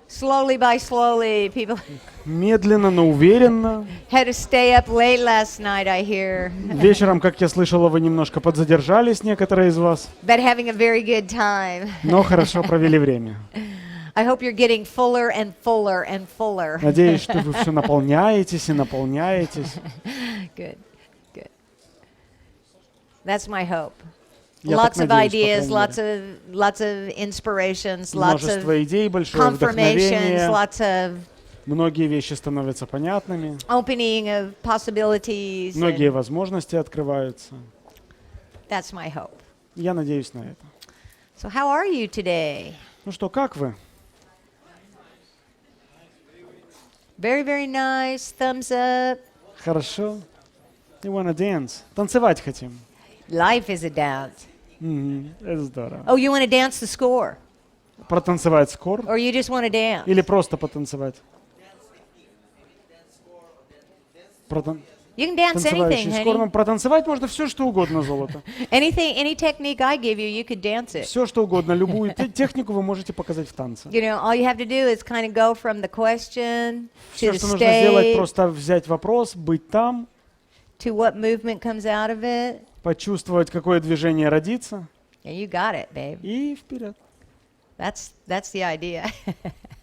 Slowly by slowly, people Медленно, но уверенно. had to stay up late last night, I hear. Вечером, как я слышала, вы немножко подзадержались, некоторые из вас, But having a very good time. но хорошо провели время. I hope you're getting fuller and fuller and fuller. Надеюсь, что вы все наполняетесь и наполняетесь. Good, good. That's my hope. Я так Lots of надеюсь, ideas, по крайней мере. lots of inspirations, lots of Множество идей, большое confirmations, вдохновение. lots of Многие вещи становятся понятными. opening of possibilities. Многие And возможности открываются. that's my hope. Я надеюсь на это. So how are you today? Ну что, как вы? Very, very nice. Thumbs up. Хорошо. You wanna dance? Танцевать хотим. Life is a dance. Это здорово. Oh, you want to dance the score? Протанцевать скор? Or you just want to dance? Или просто потанцевать? You can dance anything, Танцевающий скор. honey. Ну, протанцевать можно все, что угодно, золото. Anything, any technique I give you can dance it. Все, что угодно. Любую технику вы можете показать в танце. You know, all you have to do is kind of go from the question to Все, the что нужно сделать, state просто взять вопрос, быть там, to what movement comes out of it. почувствовать, какое движение родится, And you got it, babe. и вперед. That's the idea.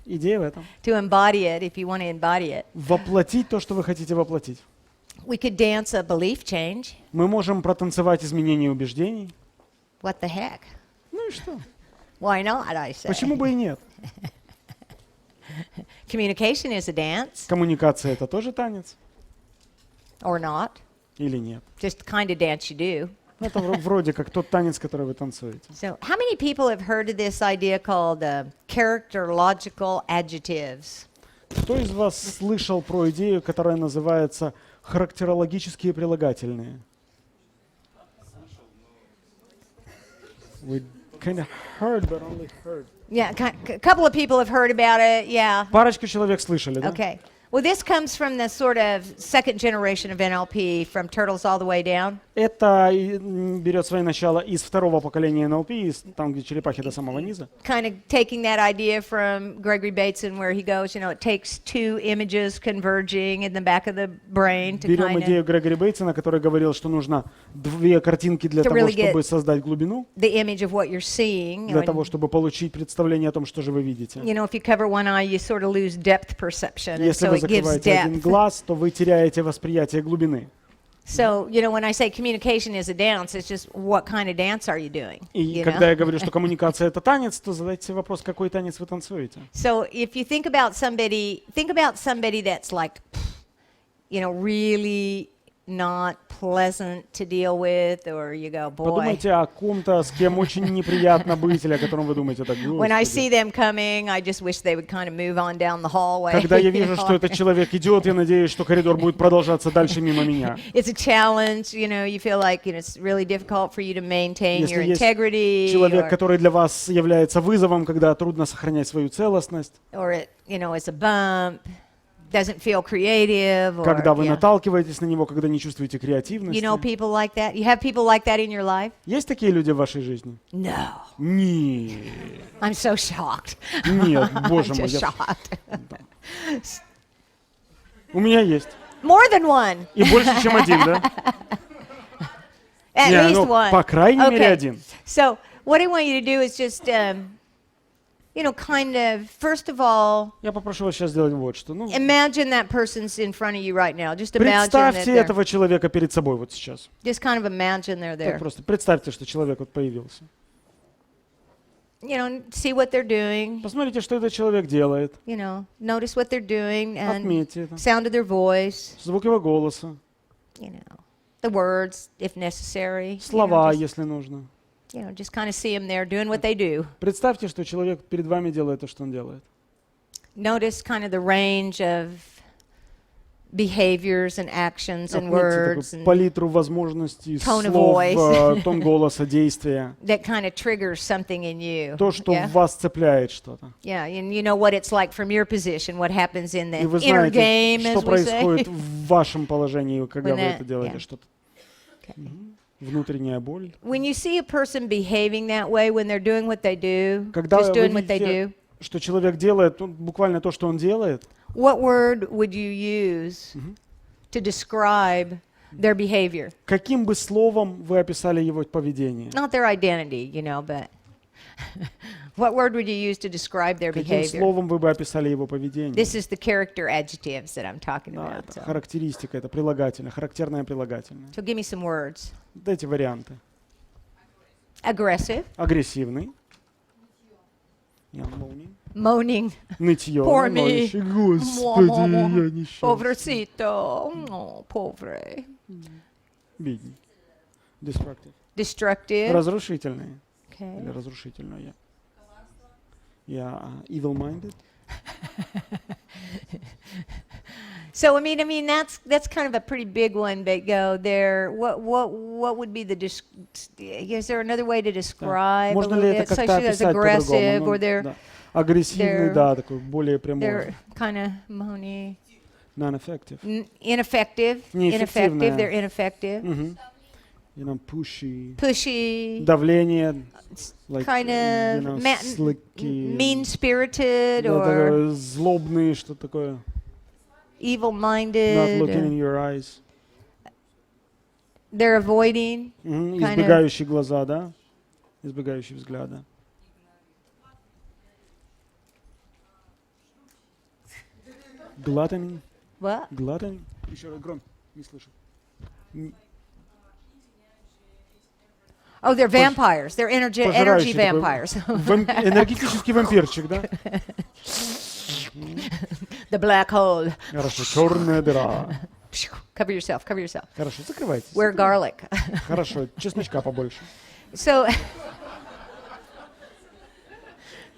Идея в этом. To embody it if you want to embody it. Воплотить то, что вы хотите воплотить. We could dance a belief change. Мы можем протанцевать изменение убеждений. What the heck? Ну и что? Why not, I say. Почему бы и нет? Communication is a dance, Коммуникация — это тоже танец? or not. Или нет? Just the kind of dance you do. Это вроде как тот танец, который вы танцуете. So, how many people have heard of this idea called characterological adjectives? Кто из вас слышал про идею, которая называется характерологические прилагательные? We kind of heard, but only heard. Yeah, a couple of people have heard about it. Yeah. Парочку человек слышали, да? Okay. Well, this comes from the sort of second generation of NLP, from Turtles all the way down. Это берет свое начало из второго поколения NLP, там, где черепахи до самого низа. Kind of taking that idea from Gregory Bateson, where he goes, you know, it takes two images converging in the back of the brain to Берем kind идею of Грегори Бейтсона, который говорил, что нужно две картинки для To того, really get чтобы создать глубину, the image of what you're seeing. для того, чтобы получить представление о том, что же вы видите. You know, if you cover one eye, you sort of lose depth perception, and Если so вы it gives закрываете один depth. глаз, то вы теряете восприятие глубины. So, you know, when I say communication is a dance, it's just what kind of dance are you doing? И You когда know? я говорю, что коммуникация — это танец, то задайте себе вопрос, какой танец вы танцуете. So, if you think about somebody that's like, you know, really not pleasant to deal with, or you go, boy. Подумайте о ком-то, с кем очень неприятно быть, или о котором вы думаете так. When I see them coming, I just wish they would kind of move on down the hallway. Когда я you вижу, know. что этот человек идет, я надеюсь, что коридор будет продолжаться дальше мимо меня. It's a challenge, you know, you feel like, you know, it's really difficult for you to maintain Если your есть integrity, человек, or, который для вас является вызовом, когда трудно сохранять свою целостность, or it, you know, it's a bump, doesn't feel creative, or, когда вы yeah. наталкиваетесь на него, когда не чувствуете креативности. You know people like that? You have people like that in your life? Есть такие люди в вашей жизни? No. Нет. I'm so shocked. Нет, боже I'm мой. just я- shocked. У меня есть. More than one. И больше, чем один, да? At Не, least ну, one. по крайней мере, Okay. один. So what I want you to do is just, you know, kind of, first of all, Я попрошу вас сейчас сделать вот что. Ну, imagine that person's in front of you right now. Just imagine that представьте they're, этого человека перед собой вот сейчас. just kind of imagine they're Так there. просто представьте, что человек вот появился. You know, see what they're doing. Посмотрите, что этот человек делает. You know, notice what they're doing and Отметьте это. sound of their voice. Звук его голоса. You know, the words if necessary. Слова, You know, если нужно. just kind of see them there doing what they do. Представьте, что человек перед вами делает то, что он делает. Notice kind of the range of behaviors and actions and Отметьте words такую and палитру возможностей, tone of слов, voice. тон голоса, действия. that kind of triggers something in you. То, что yeah? в вас цепляет что-то. Yeah, and you know what it's like from your position, what happens in the И вы inner знаете, game, что as we происходит say. в вашем положении, когда When вы that- это делаете. yeah. Что-то. Внутренняя боль. When you see a person behaving that way, when they're doing what they do, Когда just вы doing what they видите, do, что человек делает буквально то, что он делает, what word would you use to describe their behavior? каким бы словом вы описали его поведение? Not their identity, but what word would you use to describe their Каким behavior? словом вы бы описали его поведение? This is the character adjectives that I'm talking Да, about. это So. характеристика, это прилагательное, характерное прилагательное. So give me some words. Дайте варианты. Aggressive, Агрессивный. Moaning. moaning, Нытье. Poor me. ноющий. Господи, я несчастный. pobrecito, pobre, Бедный. Destructive. destructive. Разрушительный. Okay. Или разрушительное. Я evil-minded. So I mean that's kind of a pretty big one. But go there. What would be the? Is there another way to describe? Можно a ли little это bit? So как-то she was описать aggressive, по-другому? or they're Да. Агрессивный, they're- да, такой более прямой. they're kind of moany, Non-effective. ineffective. Неэффективная. They're ineffective. Pushy. Pushy. Давление. Like, Kind of slicky. mean-spirited Да, or такой злобный, что такое. Not evil-minded. looking in your eyes. They're avoiding. Избегающий глаза, да? Избегающий взгляда. Gluttony. What? Gluttony. Еще раз громко. Не слышу. Oh, they're vampires. They're energy Пожирающий такой vampires. энергетический вампирчик, да? The black hole. Хорошо. Черная дыра. Cover yourself. Cover yourself. Хорошо, закрывайтесь. Wear garlic. Хорошо, чесночка побольше. So,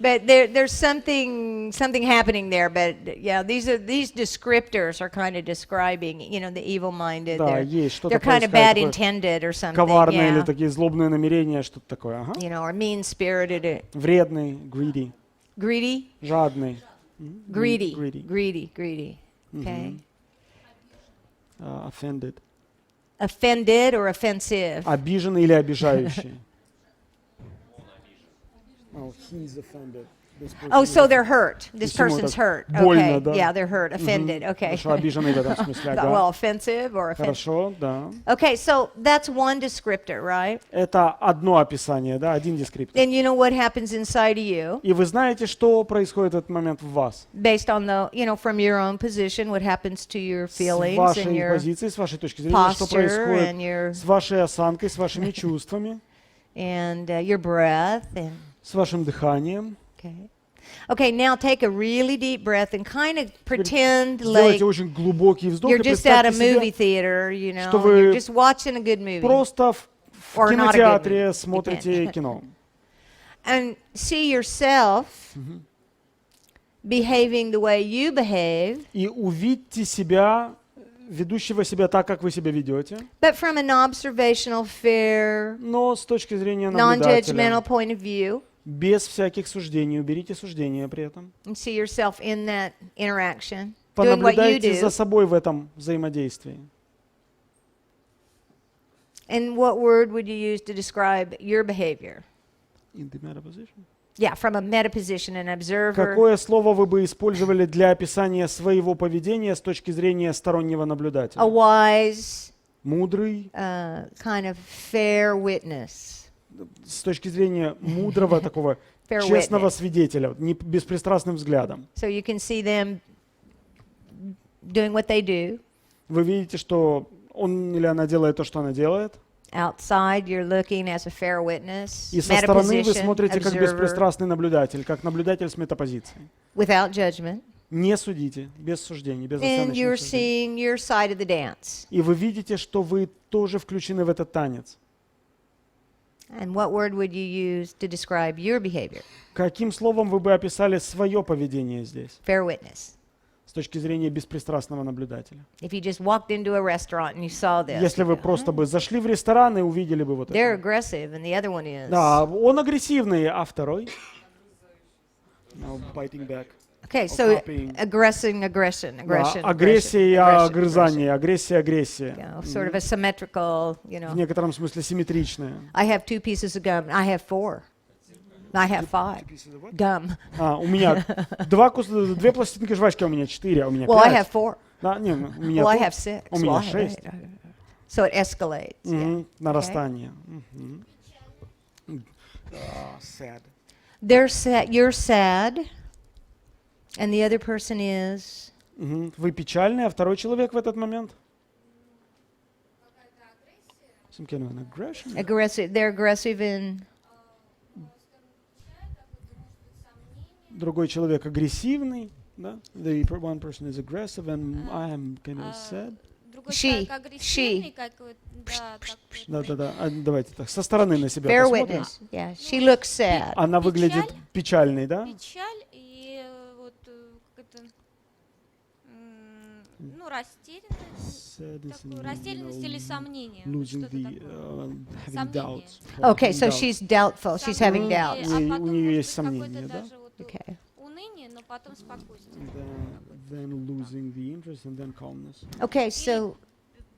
but there's something happening there. But yeah, these descriptors are kind of describing, the evil-minded. Да, есть что-то They're kind of происходит bad такое intended or something. коварное или Yeah. такие злобные намерения, что-то такое. Ага. Or mean-spirited. Вредный, greedy, Greedy. жадный. Greedy. Greedy. Greedy. Okay. Offended. Offended or offensive. Обиженный или обижающий. Oh, he's offended. This person Oh, is so they're hurt. This Ему person's так hurt. больно, Okay. да? Yeah, they're hurt. Offended. Okay. Хорошо, обиженный в этом смысле, ага. Well, offensive or offensive. Хорошо, да. Okay, so that's one descriptor, right? Это одно описание, да, один дескриптор. Then you know what happens inside of you И вы знаете, что происходит в этот момент в вас. based on the, from your own position, what happens to your С feelings and вашей your позиции, с вашей точки зрения, что posture происходит and your с вашей осанкой, с вашими чувствами, your breath and с вашим дыханием. okay. Okay, now take a really deep breath and kind of pretend like Сделайте очень глубокий вздох you're и just at a представьте movie себе, theater, что вы you're just watching a good movie. просто в Or not a good кинотеатре movie. смотрите кино. And see yourself behaving the way you behave, И увидьте себя, ведущего себя так, как вы себя ведете, but from an observational, fair, но с точки зрения наблюдателя, non-judgmental point of view, без всяких суждений. Уберите суждения при этом. and see yourself in that interaction, doing what you Понаблюдайте do. за собой в этом взаимодействии. And what word would you use to describe your behavior? In the meta position. Yeah, from a meta position, an observer. Какое слово вы бы использовали для описания своего поведения с точки зрения стороннего наблюдателя? A wise, Мудрый, kind of fair witness. с точки зрения мудрого такого Fair честного witness. свидетеля, не беспристрастным взглядом. So you can see them doing what they do. Вы видите, что он или она делает то, что она делает, Outside, you're looking as a fair witness, и со стороны вы meta-position, смотрите как observer, беспристрастный наблюдатель, как наблюдатель с метапозиции. without judgment. Не судите, без суждений, без And you're оценочных суждений. seeing your side of the dance. И вы видите, что вы тоже включены в этот танец. And what word would you use to describe your behavior? Каким словом вы бы описали свое поведение здесь Fair witness. с точки зрения беспристрастного наблюдателя? If you just walked into a restaurant and you saw this, Если вы просто бы зашли в ресторан и увидели бы вот they're это. aggressive and the other one is. Да, он агрессивный, а второй? No, biting back. Okay, or so copying. aggression. Да, агрессия и огрызание, агрессия. Sort of a symmetrical, В некотором смысле симметричная. I have 2 pieces of gum, I have 4. I have 5. Gum. У меня две пластинки жвачки, а у меня 4, а у меня Well, I 5. have 4. Да, не, у меня, Well, I have 6. у меня Well, I have 6. 8. So it escalates. Yeah. Нарастание. Sad. They're sad. You're sad. And the other person is. Вы печальный, а второй человек в этот момент? Some kind of an aggression. Aggressive. They're aggressive in. Другой человек агрессивный, да? One person is aggressive and I am kind of sad. Другой She. человек агрессивный, как вот, да, так вот. Да. Давайте так, со стороны на себя Bear посмотрим. witness. Yeah. She looks sad. Она выглядит печальной, да? Печаль и вот как это, ну, растерянность, такую растерянность или сомнение. Вот Losing что-то the, такое. having Сомнение. doubts. Okay, so Doubts. she's doubtful. She's having Сомнение, doubts. а У потом, нее может есть быть, какое-то сомнение, да? даже вот Okay. уныние, но потом спокойствие. Then losing the interest and then calmness. Okay, so.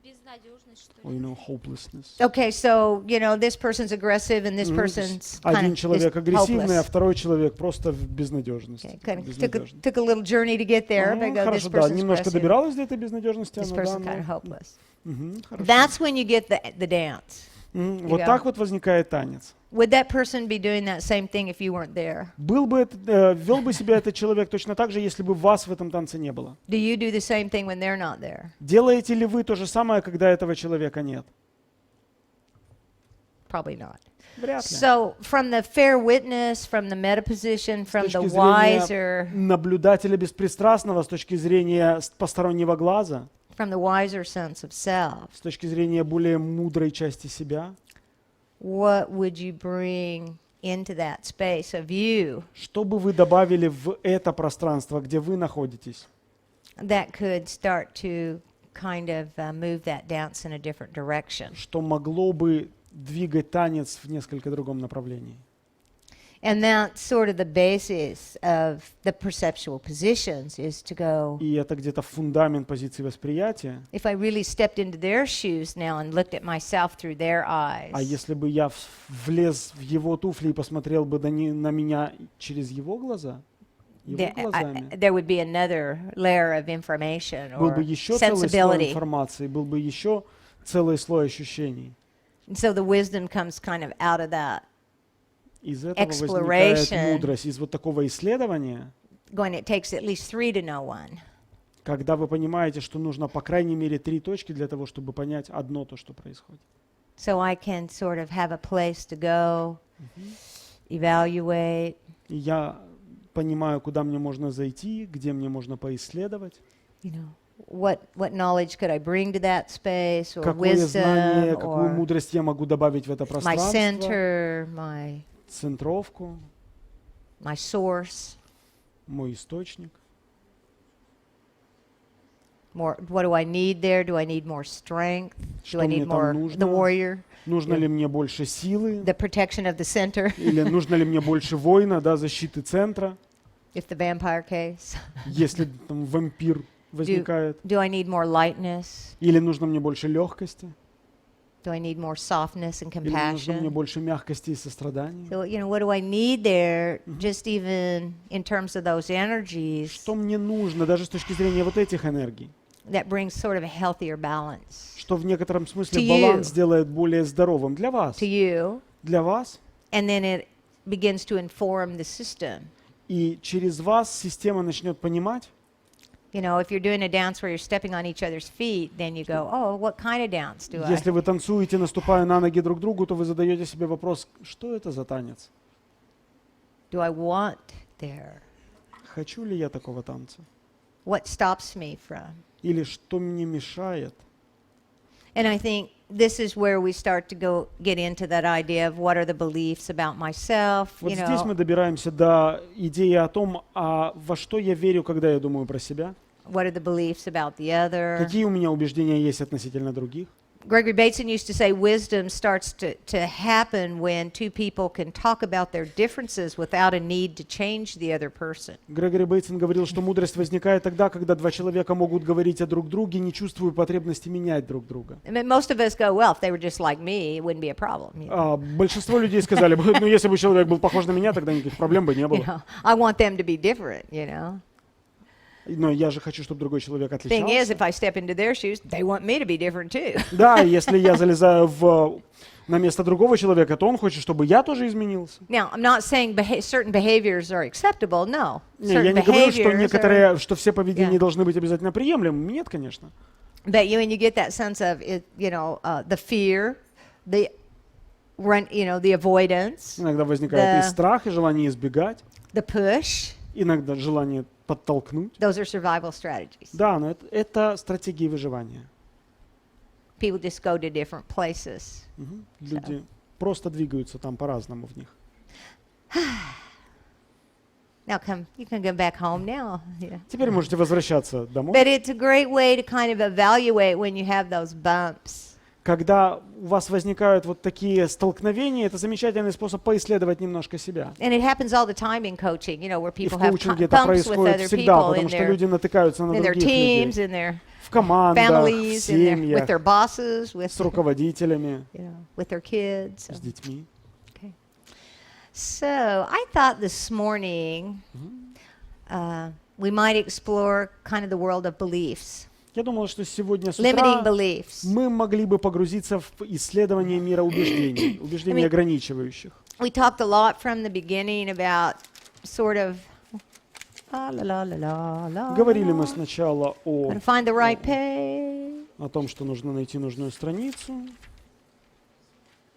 Безнадежность, что Or, ли. hopelessness. Okay, so this person's aggressive and this person's kind Один of человек is агрессивный, а hopeless. второй человек просто в безнадежности. Okay, kind of Безнадежный. took a little journey to get there, but go, this Хорошо, да, person's немножко aggressive. добиралась до этой безнадежности. This Она, да, person kind of но- hopeless. Хорошо. That's when you get the dance. Вот go. так вот возникает танец. Would that person be doing that same thing if you weren't there? Вел бы себя этот человек точно так же, если бы вас в этом танце не было. Do you do the same thing when they're not there? Делаете ли вы то же самое, когда этого человека нет? Probably not. Вряд ли. So, from the fair witness, from the meta position, С from точки the зрения wiser, наблюдателя беспристрастного, с точки зрения постороннего глаза, from the wiser sense of self, с точки зрения более мудрой части себя, what would you bring into that space of you что бы вы добавили в это пространство, где вы находитесь, that could start to kind of move that dance in a different direction? что могло бы двигать танец в несколько другом направлении? And that's sort of the basis of the perceptual positions is to go, И это где-то фундамент позиции восприятия. if I really stepped into their shoes now and looked at myself through their eyes, А если бы я влез в его туфли и посмотрел бы на меня через его глаза, его глазами, there would be another layer of information был or бы еще целый слой sensibility. информации, был бы еще целый слой ощущений. And so the wisdom comes kind of out of that, Из этого возникает Exploration. мудрость, из вот такого исследования, going, it takes at least 3 to know 1. когда вы понимаете, что нужно по крайней мере 3 точки для того, чтобы понять одно то, что происходит. So I can sort of have a place to go, evaluate, И я понимаю, куда мне можно зайти, где мне можно поисследовать, you know, what knowledge could I bring to that space, or какое знание, wisdom, какую or мудрость я могу добавить в это my пространство, center, my центровку, source. мой источник. More, what do I need there? Do I need more strength? Что Do I мне need там more нужно? the warrior, Нужно ли мне больше силы? the protection of the center, Или нужно ли мне больше воина, да, защиты центра, if the vampire case? если там вампир возникает? Do I need more lightness? Или нужно мне больше легкости? Do I need more softness and Или нужно мне compassion? больше мягкости и сострадания? So, what do I need there, just even in terms of those energies Что мне нужно, даже с точки зрения вот этих энергий? that brings sort of a healthier balance Что в некотором смысле To баланс you. делает более здоровым для вас? to you, Для вас? and then it begins to inform the system. И через вас система начнет понимать, If you're doing a dance where you're stepping on each other's feet, then you go, oh, what kind of dance do I? если вы танцуете, наступая на ноги друг другу, то вы задаете себе вопрос, что это за танец? Do I want there? Хочу ли я такого танца? What stops me from? Или что мне мешает? And I think this is where we start to get into that idea of what are the beliefs about myself, Вот здесь мы добираемся до идеи о том, во что я верю, когда я думаю про себя, what are the beliefs about the other, какие у меня убеждения есть относительно других, Gregory Bateson used to say wisdom starts to happen when two people can talk about their differences without a need to change the other person. Грегори Бейтсон говорил, что мудрость возникает тогда, когда два человека могут говорить о друг друге, не чувствуя потребности менять друг друга. I mean, most of us go, well, if they were just like me, it wouldn't be a problem. You know? Большинство людей сказали бы, ну если бы человек был похож на меня, тогда никаких проблем бы не You было. know, I want them to be different, you know. Но я же хочу, чтобы другой человек Thing is, отличался. if I step into their shoes, they want me to be different too. Да, если я залезаю на место другого человека, то он хочет, чтобы я тоже изменился. Now, I'm not saying certain behaviors are acceptable. No, Не, я certain не говорю, что behaviors are. что все поведения Yeah. должны быть обязательно приемлемыми. Нет, конечно. But when you get that sense of it, you know, the fear, the avoidance, Иногда возникает Да. и страх, и желание избегать, the push. иногда желание подтолкнуть. Those are survival strategies. Да, но это стратегии выживания. People just go to different places. Люди просто двигаются там по-разному в них. Now, you can go back home now. Yeah. Теперь можете возвращаться домой. But it's a great way to kind of evaluate when you have those bumps. Когда у вас возникают вот такие столкновения, это замечательный способ поисследовать немножко себя. And it happens all the time in coaching, you know, where И в people have коучинге это bumps with происходит other всегда, people потому in что люди their, натыкаются на in their других teams, людей. in their В командах, в families, with семьях, their bosses, with, с руководителями, you know, with their kids. с детьми. Okay. So I thought this morning we might explore kind of the world of beliefs, Я думал, что сегодня с limiting утра beliefs. мы могли бы погрузиться в исследование мира убеждений, убеждений ограничивающих. We talked a lot from the beginning about sort of la la la la la. Говорили мы сначала Gotta find the right page. о том, что нужно найти нужную страницу.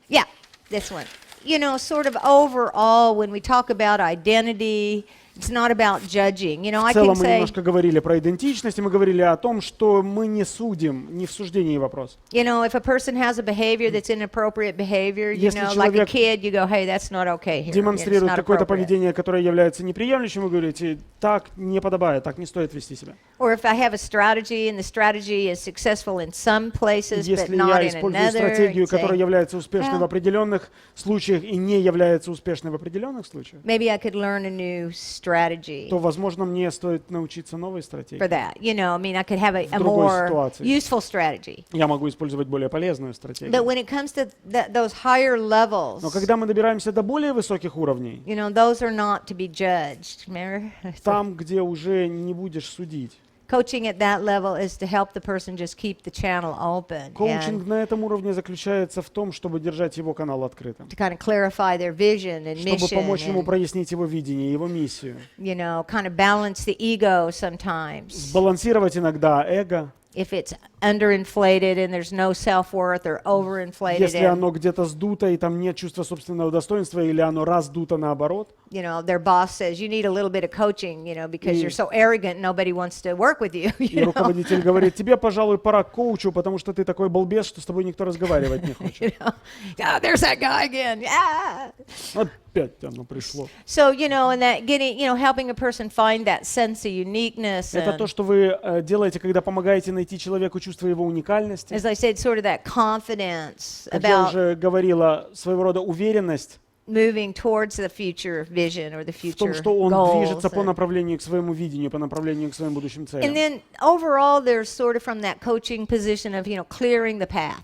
Yeah, this one. You know, sort of overall, when we talk about identity, it's not about judging. You know, В I целом can мы say, немножко говорили про идентичность, и мы говорили о том, что мы не судим, не в суждении вопрос. you know, if a person has a behavior that's inappropriate behavior, you Если know, like a человек kid, you go, hey, that's not okay here. It's Демонстрирует not какое-то appropriate. поведение, которое является неприемлющим, вы говорите, так не подобает, так не стоит вести себя. Or if I have a strategy and the strategy is successful in some places, but Если not я in использую another, стратегию, and say, которая является успешной в well, определенных случаях и не является успешной в определенных случаях, maybe I could learn a new strategy то, возможно, мне стоит научиться новой for стратегии. that. You know, I mean, I could have a другой more ситуации. useful strategy. Я могу использовать более полезную But стратегию. when it comes to those higher levels, Но когда мы добираемся до более высоких уровней, you know, those are not to be judged. Remember? там, где уже не будешь судить. Coaching at that level is to help the person just keep the channel open Коучинг and на этом уровне заключается в том, чтобы держать его канал открытым, to kind of clarify their vision and чтобы mission помочь ему and, прояснить его видение, его миссию, you know, kind of balance the ego sometimes. сбалансировать иногда эго, If it's underinflated and there's no self-worth or overinflated если and, оно где-то сдуто и там нет чувства собственного достоинства, или оно раздуто наоборот. you know, their boss says, you need a little bit of coaching, you know, because И- you're so arrogant, nobody wants to work with you, И you know. руководитель говорит, тебе, пожалуй, пора к коучу, потому что ты такой балбес, что с тобой никто разговаривать не You хочет. know? Oh, there's that guy again. Yeah. Опять оно пришло. So, you know, and that getting, you know, helping a person find that sense of uniqueness. Это And, то, что вы делаете, когда помогаете найти человеку чувство его уникальности. as I said, sort of that confidence Как я about уже говорила, своего рода уверенность moving towards the future vision or the в том, future что он goals. движется по And, направлению к своему видению, по направлению к своим будущим and целям. then overall, there's sort of from that coaching position of, you know, clearing the path.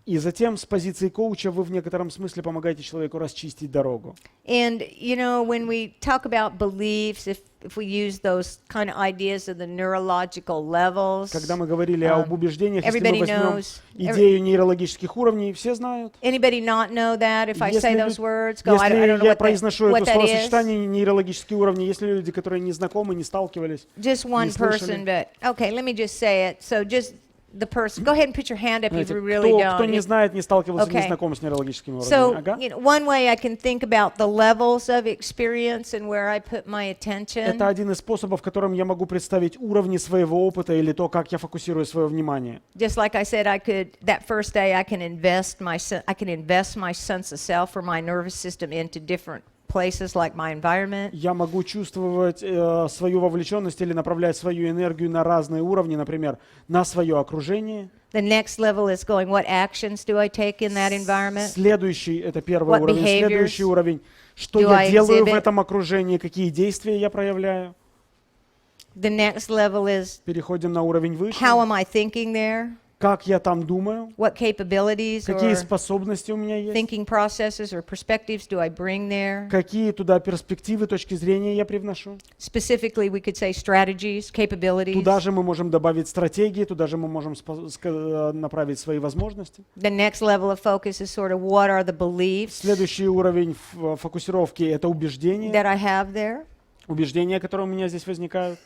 И затем с позиции коуча вы в некотором смысле помогаете человеку расчистить дорогу. And, you know, when we talk about beliefs, if we use those kind of ideas of the neurological levels, Когда мы говорили об убеждениях, если мы everybody возьмем knows- идею нейрологических уровней, все знают. anybody not know that if I say Если those words? Go, I don't если know я what произношу what это that is. словосочетание нейрологические уровни, если люди, которые не знакомы, не сталкивались, Just one не слышали. person, but okay, let me just say it. So just the person. Go ahead and put your hand up if знаете, you really кто don't. не знает, не сталкивался, не Okay. знаком с нейрологическими So, уровнями. Ага. you know, one way I can think about the levels of experience and where I put my attention. Это один из способов, которым я могу представить уровни своего опыта или то, как я фокусирую свое внимание. Just like I said, I could that first day I can invest my sense of self or my nervous system into different places like my environment. Я могу чувствовать свою вовлеченность или направлять свою энергию на разные уровни, например, на свое окружение. The next level is going, what actions do I take in that environment? Следующий, это первый What уровень. behaviors Следующий уровень, что do я I делаю в exhibit? этом окружении, какие действия я проявляю. The next level is, Переходим на уровень выше. how am I thinking there? Как я там думаю, What capabilities какие or способности у меня есть, thinking processes or perspectives do I bring there? какие туда перспективы, точки зрения я привношу. Specifically, we could say strategies, capabilities. Туда же мы можем добавить стратегии, туда же мы можем направить свои возможности. The next level of focus is sort of what are the beliefs Следующий уровень фокусировки — это убеждения. that I have there? Убеждения, которые у меня здесь возникают.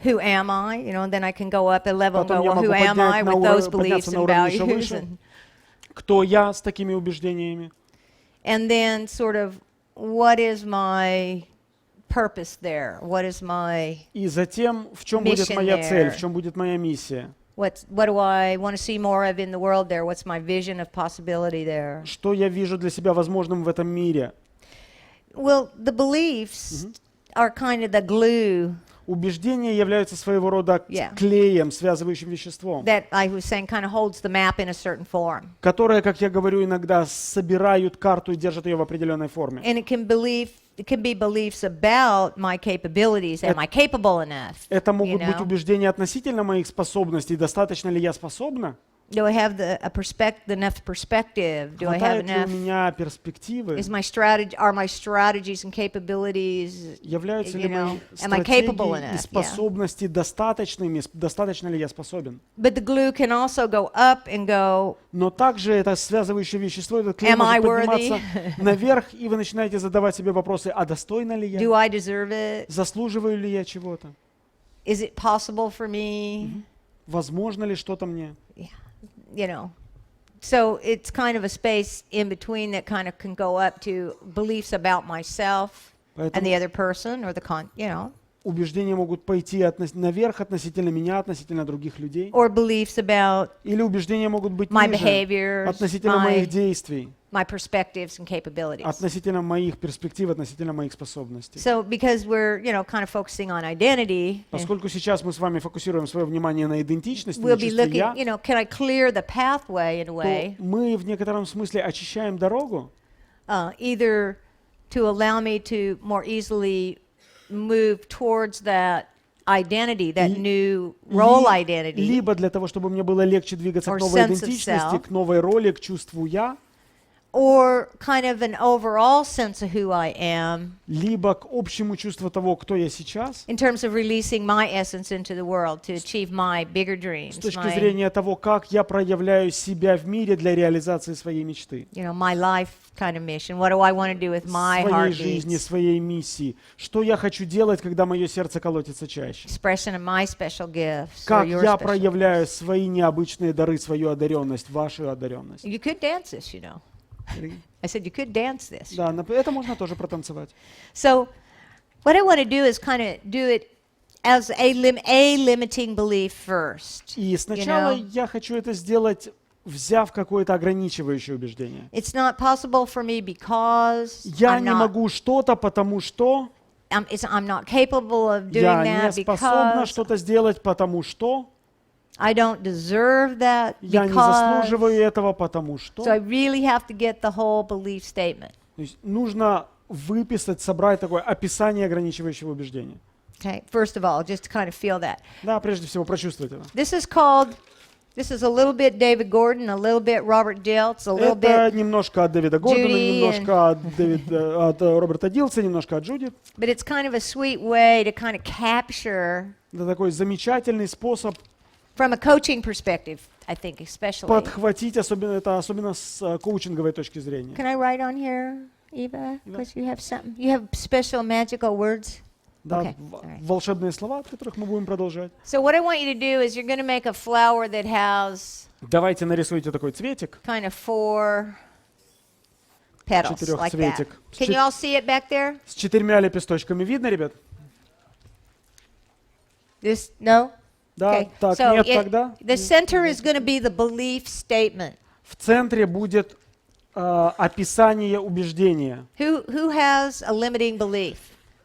Who am I? You know, and then I can go up a level and Потом go, я well, who могу am I with those подняться beliefs на and уровень еще values? выше. Кто я с такими убеждениями? And then sort of what is my purpose there? What is my, И затем, в чем будет Mission моя цель, there. в чем будет моя миссия? what do I want to see more of in the world there? What's my vision of possibility there? Что я вижу для себя возможным в этом мире? Well, the beliefs are kind of the glue Убеждения являются своего рода Yeah. клеем, связывающим веществом, that I was saying kind of holds the map in a certain form. которые, как я говорю, иногда собирают карту и держат ее в определенной форме. And it can be beliefs about my capabilities. Am I capable enough? Это You могут быть know? убеждения относительно моих способностей. Достаточно ли я способна? Do I have enough perspective? Do I have Хватает ли у enough? меня перспективы? Are my strategies and capabilities, Являются ли you know, мои am I capable стратегии и enough? Yeah. способности достаточными? Достаточно ли я способен? But the glue can also go up and go, Но также это связывающее вещество, этот клей Am I может worthy? подниматься наверх, и вы начинаете задавать себе вопросы, а достойна ли do я? I deserve it? Заслуживаю ли я чего-то? Is it possible for me? Возможно ли что-то мне? You know. So it's kind of a space in between that kind of can go up to beliefs about myself and the Поэтому other person or you know, убеждения могут пойти наверх относительно меня, относительно других людей. or beliefs about Или убеждения могут быть my ниже, behaviors, относительно моих действий, my perspectives and capabilities. относительно моих перспектив, относительно моих способностей. So because we're, you know, kind of focusing on identity, Поскольку сейчас мы с вами фокусируем свое внимание на идентичности, на we'll be чувстве looking, «я», you know, can I clear the pathway in a то way, мы в некотором смысле очищаем дорогу, either to allow me to more easily move towards that identity, that new role identity, либо для того, чтобы мне было легче двигаться Or к новой sense of идентичности, self. к новой роли, к чувству «я», or kind of an overall sense of who I am либо к общему чувству того, кто я сейчас, in terms of releasing my essence into the world to achieve my bigger dreams, с точки my, зрения того, как я проявляю себя в мире для реализации своей мечты, you know, my life kind of mission. What do I want to do with my своей жизни, heartbeats? своей миссии. Что я хочу делать, когда мое сердце колотится чаще? Expression of my special gifts or Как your я special проявляю свои необычные дары, свою одаренность, вашу одаренность? You could dance this, you know. I said you could dance this. Да, это можно тоже протанцевать. So what I want to do is kind of do it as a limiting belief first. И сначала You know? я хочу это сделать, взяв какое-то ограничивающее убеждение. It's not possible for me because Я I'm не not, могу что-то, потому что I'm not capable of doing я that не способна because что-то сделать, потому что I don't deserve that я не because. заслуживаю этого, потому что. So I really have to get the whole belief statement. То есть нужно выписать, собрать такое описание ограничивающего убеждения. Okay, first of all, just to kind of feel that. Да, прежде всего прочувствовать это. This is a little bit David Gordon, a little bit Robert Dilts, a little Это bit, немножко от Дэвида Гордона, Judy немножко от Роберта Дилса, немножко от Джудит. but it's kind of a sweet way to kind of capture Это такой замечательный способ from a coaching perspective, I think, especially. подхватить, особенно с коучинговой точки зрения. Can I write on here, Eva? Because you have something. You have special magical words. Да, Okay, all right. волшебные слова, от которых мы будем продолжать. So what I want you to do is you're going to make a flower that has Давайте нарисуйте такой цветик. kind of 4 petals like that. Четырехцветик. Can you all see it back there? С 4 лепесточками. Видно, ребят? This no. Да, Okay. так, So нет, тогда. the center is going to be the belief statement. В центре будет описание убеждения. Who has a limiting belief?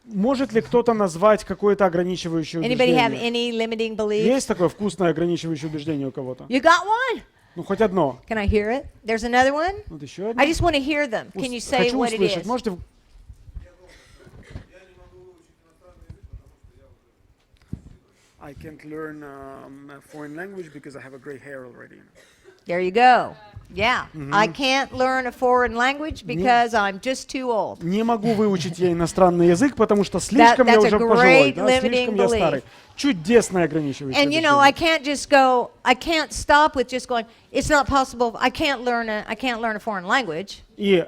Может ли кто-то назвать какое-то ограничивающее Anybody have убеждение? any limiting beliefs? Есть такое вкусное ограничивающее убеждение у кого-то? You got one? Ну, хоть одно. Can I hear it? There's another one? Вот еще одно. I just want to hear them. Can you say Хочу what it услышать. is? Можете... I can't learn a foreign language because I have a gray hair already. There you go. Yeah. I can't learn a foreign language because I'm just too old. Не могу выучить я иностранный язык, потому что слишком я that's a уже пожилой, great да, limiting слишком я belief. старый. Чудесное ограничивающее And you know, I убеждение. can't just go. I can't stop with just going. It's not possible. I can't learn a foreign language. И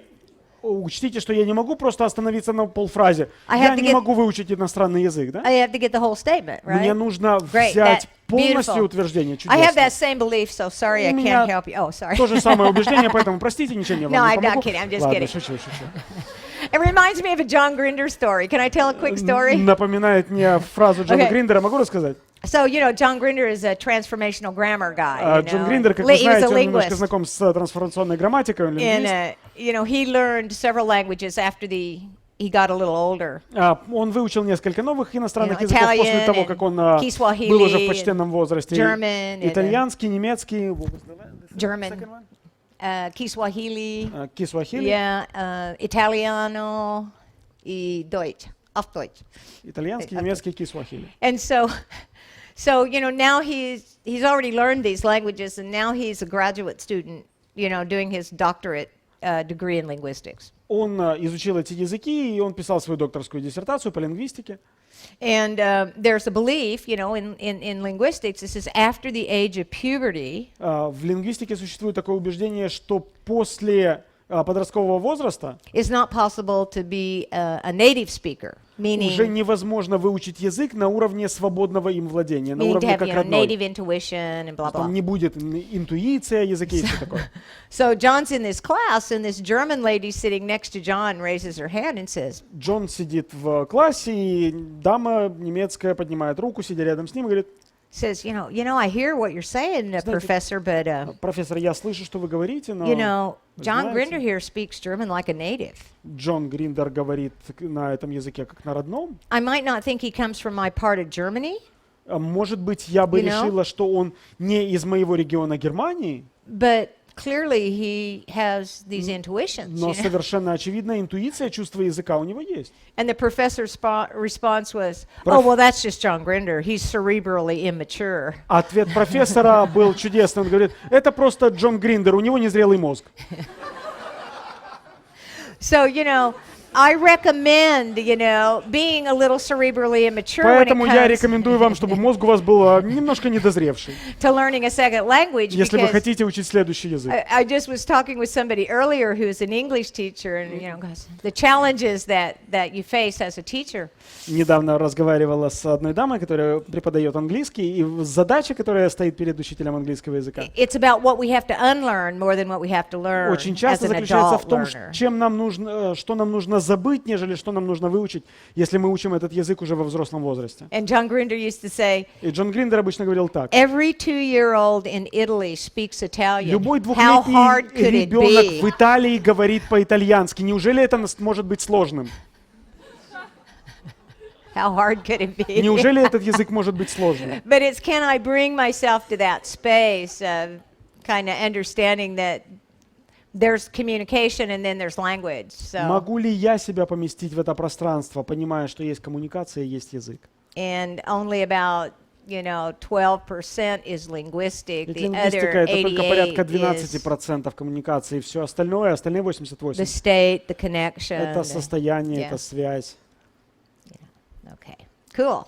учтите, что я не могу просто остановиться на полфразе. I Я have to не get- могу выучить иностранный язык, да? I have to get the whole statement, Мне right? нужно Great, взять that- полностью beautiful. утверждение. I have Чудесно. that same belief, so sorry I У can't меня help you. Oh, sorry. То же самое убеждение, поэтому простите, ничем я No, вам не I'm not помогу. kidding, I'm just Ладно, kidding. шучу. It reminds me of a John Grinder story. Can I tell a quick story? Напоминает мне фразу Джона Okay. Гриндера. Могу рассказать? So, you know, John Grinder is a transformational grammar guy. You Джон know. Гриндер, как вы He was знаете, a он немножко linguist. знаком с трансформационной грамматикой, он And, лингвист. you know, he learned several languages after he got a little older. Он выучил несколько новых иностранных You know, языков после Italian того, как он Kiswahili был уже в почтенном возрасте. German and, Итальянский, немецкий, what was the German. second one? Kiswahili, Кисвахили, yeah, Italiano, y Deutsch, auf Deutsch. итальянский, немецкий, кисвахили. And so you know, now he's already learned these languages, and now he's a graduate student, you know, doing his doctorate degree in linguistics. Он изучил эти языки, и он писал свою докторскую диссертацию по лингвистике. And there's a belief, you know, in linguistics, this is after the age of puberty, В лингвистике существует такое убеждение, что после подросткового возраста it's not possible to be a native speaker, уже meaning невозможно выучить язык на уровне свободного им владения, на to уровне have, как you know, родной. native intuition and blah blah. Там не будет интуиция о языке и все такое. So John's in this class, and this German lady sitting next to John raises her hand and says, Джон сидит в классе, и дама немецкая поднимает руку, сидя рядом с ним, и говорит: you know, I hear what you're saying, professor, but профессор, я слышу, что вы говорите, но you know, вы John знаете, Grinder here speaks German like a native. Джон Гриндер говорит на этом языке как на родном. I might not think he comes from my part of Germany, Может быть, я бы You know? решила, что он не из моего региона Германии, but clearly he has these intuitions. но You know? совершенно очевидно, интуиция, чувство языка у него есть. And the professor's response was, Prof- "Oh, well, that's just John Grinder. He's cerebrally immature." Ответ профессора был чудесный. Он говорит: это просто Джон Гриндер, у него незрелый мозг. So, you know, I recommend, you know, being a little cerebrally immature when it Поэтому я comes рекомендую вам, чтобы мозг у вас был немножко недозревший, to learning a second language, если вы because хотите учить следующий язык. I just was talking with somebody earlier who's an English teacher, and you know, goes, the challenges that you face as a teacher. Недавно разговаривала с одной дамой, которая преподает английский, и задача, которая стоит перед учителем английского языка, It's about what we have to unlearn more than what we have to learn очень as часто an заключается в adult том, learner. чем нам нужно, что нам нужно забыть, нежели что нам нужно выучить, если мы учим этот язык уже во взрослом возрасте. And John Grinder used to say, И Джон Гриндер обычно говорил так: every 2-year-old in Italy speaks Italian. любой How hard could двухлетний it ребенок be? в Италии говорит по-итальянски. Неужели это может быть сложным? How hard could it be? Неужели этот язык может быть сложным? But it's, can I bring myself to that space of kind of understanding that there's communication and then there's language. So, Могу ли я себя поместить в это пространство, понимая, что есть коммуникация и есть язык? and only about, you know, 12% is linguistic. Ведь The лингвистика other это только порядка 88 is 12% коммуникации, все остальное, остальные the 88% state, the connection. это the- состояние, yeah. это связь. Okay, cool.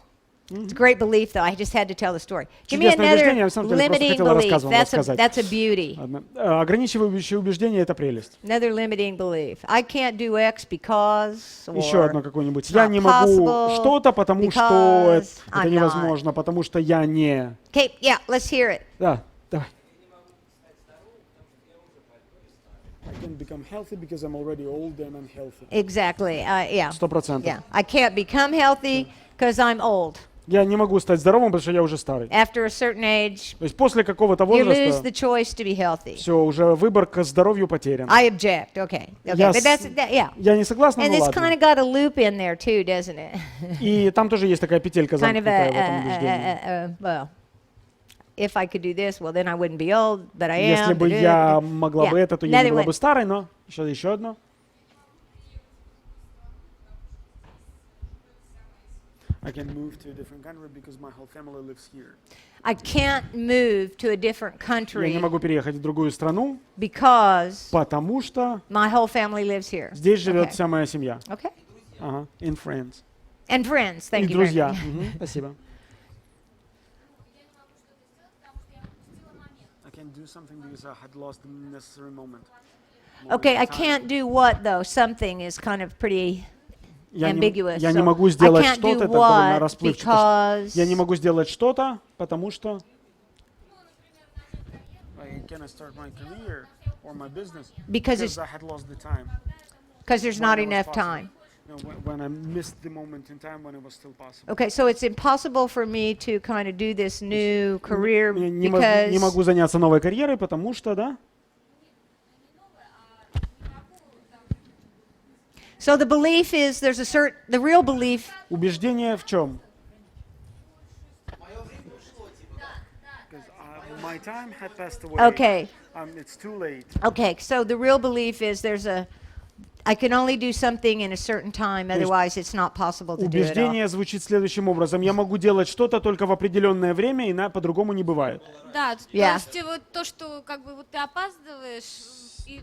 It's a great belief, though. I just had to tell the story. Give me Чудесное убеждение, another я на самом деле просто limiting хотел belief. вам рассказать. That's a beauty. Ладно. Ограничивающее убеждение — это прелесть. Another limiting belief. I can't do X because. Еще or одно какое-нибудь. it's Я not не могу possible что-то, потому что because это I'm невозможно, потому что я не... Okay, yeah, let's hear it. Да, давай. I can become healthy because I'm already old and unhealthy. Exactly. Yeah. 100%. Yeah. I can't become healthy because I'm old. Я не могу стать здоровым, потому что я уже старый. After a certain age, То есть после какого-то you lose возраста the choice to be healthy. все, уже выбор к здоровью потерян. I object. Okay. Я But yeah. Я не согласна, And но it's ладно. kind of got a loop in there too, doesn't it? И там тоже есть такая петелька Kind of замкнутая в этом убеждении. well, if I could do this, well, then I wouldn't be old, but I am. Если бы я могла бы Yeah. это, то я не Another была one. бы старой, но еще одно. I can move to a different country because my whole family lives here. I can't move to a different Я не country могу переехать в другую страну, because потому что my whole family lives here. здесь живет Okay. вся моя семья. Okay. Ага, in friends. And friends, thank И you very друзья. much. Мгм, спасибо. I can't do something because I had lost the necessary moment. Okay, I can't do what though? Something is kind of pretty Я ambiguous. не So могу I сделать can't что-то, do это довольно what расплывчато. because Я не могу сделать что-то, потому что can I start my career or my business because because I had lost the time. there's when not it was enough possible. time. You know, when I missed the moment in time when it was still possible. Okay, so it's impossible for me to kind of do this new career Я не because могу заняться новой карьерой, потому что, да? so the belief is there's a certain the real belief. Убеждение в чем? Because my time had passed away. Okay. It's too late. Okay, so the real belief is I can only do something in a certain time, есть otherwise it's not possible to do it all. Убеждение звучит следующим образом. Я могу делать что-то только в определенное время, и по-другому не бывает. Да, то Yeah. есть вот то, что как бы вот ты опаздываешь, и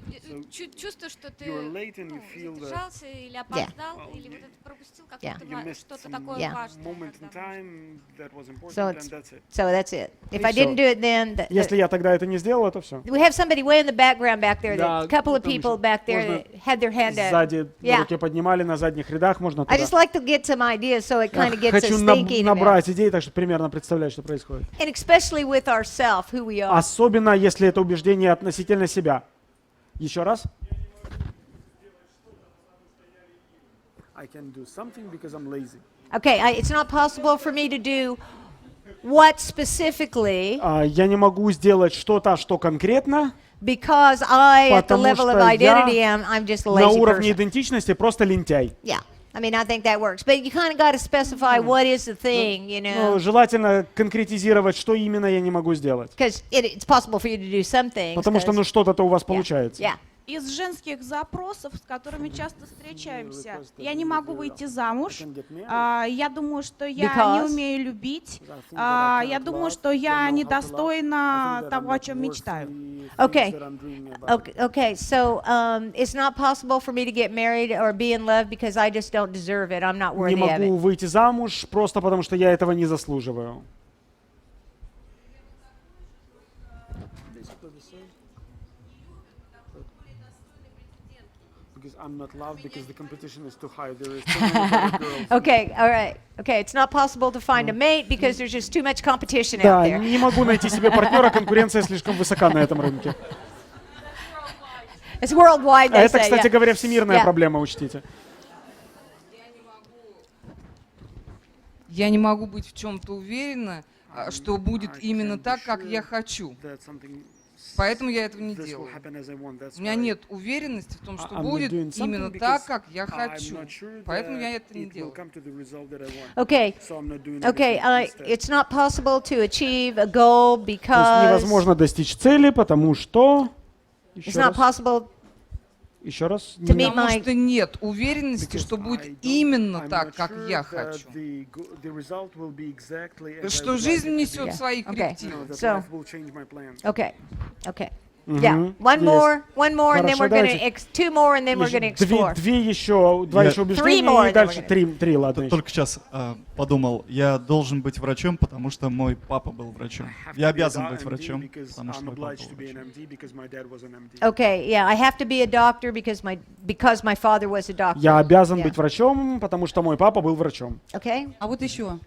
чувствуешь, что ты You're late and you feel that задержался или опоздал, или вот это пропустил, как Yeah. будто you missed что-то some такое Yeah. важное. moment in иногда. time that was important, So and it's- that's it. So that's it. If И I didn't всё. do it then, Если я тогда это не сделала, то все. we have somebody way in the background back there. Да, A couple of там people ещё back there можно that had their hand up. Сзади Yeah. руки поднимали, на задних рядах можно I туда. just like to get some ideas, so it kind of gets Хочу us thinking about, набрать идей, так что примерно представлять, что происходит. and especially with ourselves, who we are. Особенно, если это убеждение относительно себя. Еще раз. I can do something because I'm lazy. Okay, it's not possible for me to do what specifically Я не могу сделать что-то, что конкретно, because I, at the Потому level of что identity, я I'm just a на lazy уровне person. идентичности просто лентяй. Yeah, I mean, I think that works. But you kind of got to specify what is the thing, you know, Желательно конкретизировать, что именно я не могу сделать. because it's possible for you to do some things. Потому что 'cause- что-то у вас yeah, получается. yeah. Из женских запросов, с которыми часто встречаемся, я не могу выйти замуж, я думаю, что я Because? не умею любить, я думаю, что я недостойна того, о чем мечтаю. Okay. Okay, so it's not possible for me to get married or be in love because I just don't deserve it. I'm not Не worthy of могу it. выйти замуж просто потому, что я этого не заслуживаю. Because I'm not loved because the competition is too high. There is too many better girls. Okay, all right. Okay, it's not possible to find a mate because there's just too much competition out Да, there. не могу найти себе партнера, конкуренция слишком высока на этом рынке. It's worldwide, А they это, say. кстати Yeah. говоря, всемирная Yeah. проблема, учтите. Я не могу быть в чем-то уверена, что будет именно так, как я хочу. Поэтому я этого не делаю. У меня нет уверенности в том, что будет именно так, как я хочу. Поэтому я это не делаю. Okay, okay. It's not possible to achieve a goal То есть because невозможно достичь цели, потому что... it's Еще not раз. possible Еще раз. to meet Потому my. что нет уверенности, что будет именно так, как я хочу. Что жизнь несет Yeah. свои Okay. коррективы. So, okay, okay. Мгм. Yeah, one more, and then Хорошо, we're going давайте. to two more, and then we're going to explore. Два еще Three more, убеждения, then и дальше we're gonna- три, ладно. еще. Только сейчас подумал, я должен быть врачом, потому что мой папа был врачом. Я обязан быть врачом, потому что мой папа был врачом. Okay, yeah, I have to be a doctor because my father was a doctor. Я обязан Yeah. быть врачом, потому что мой папа был врачом. Okay. А вот еще.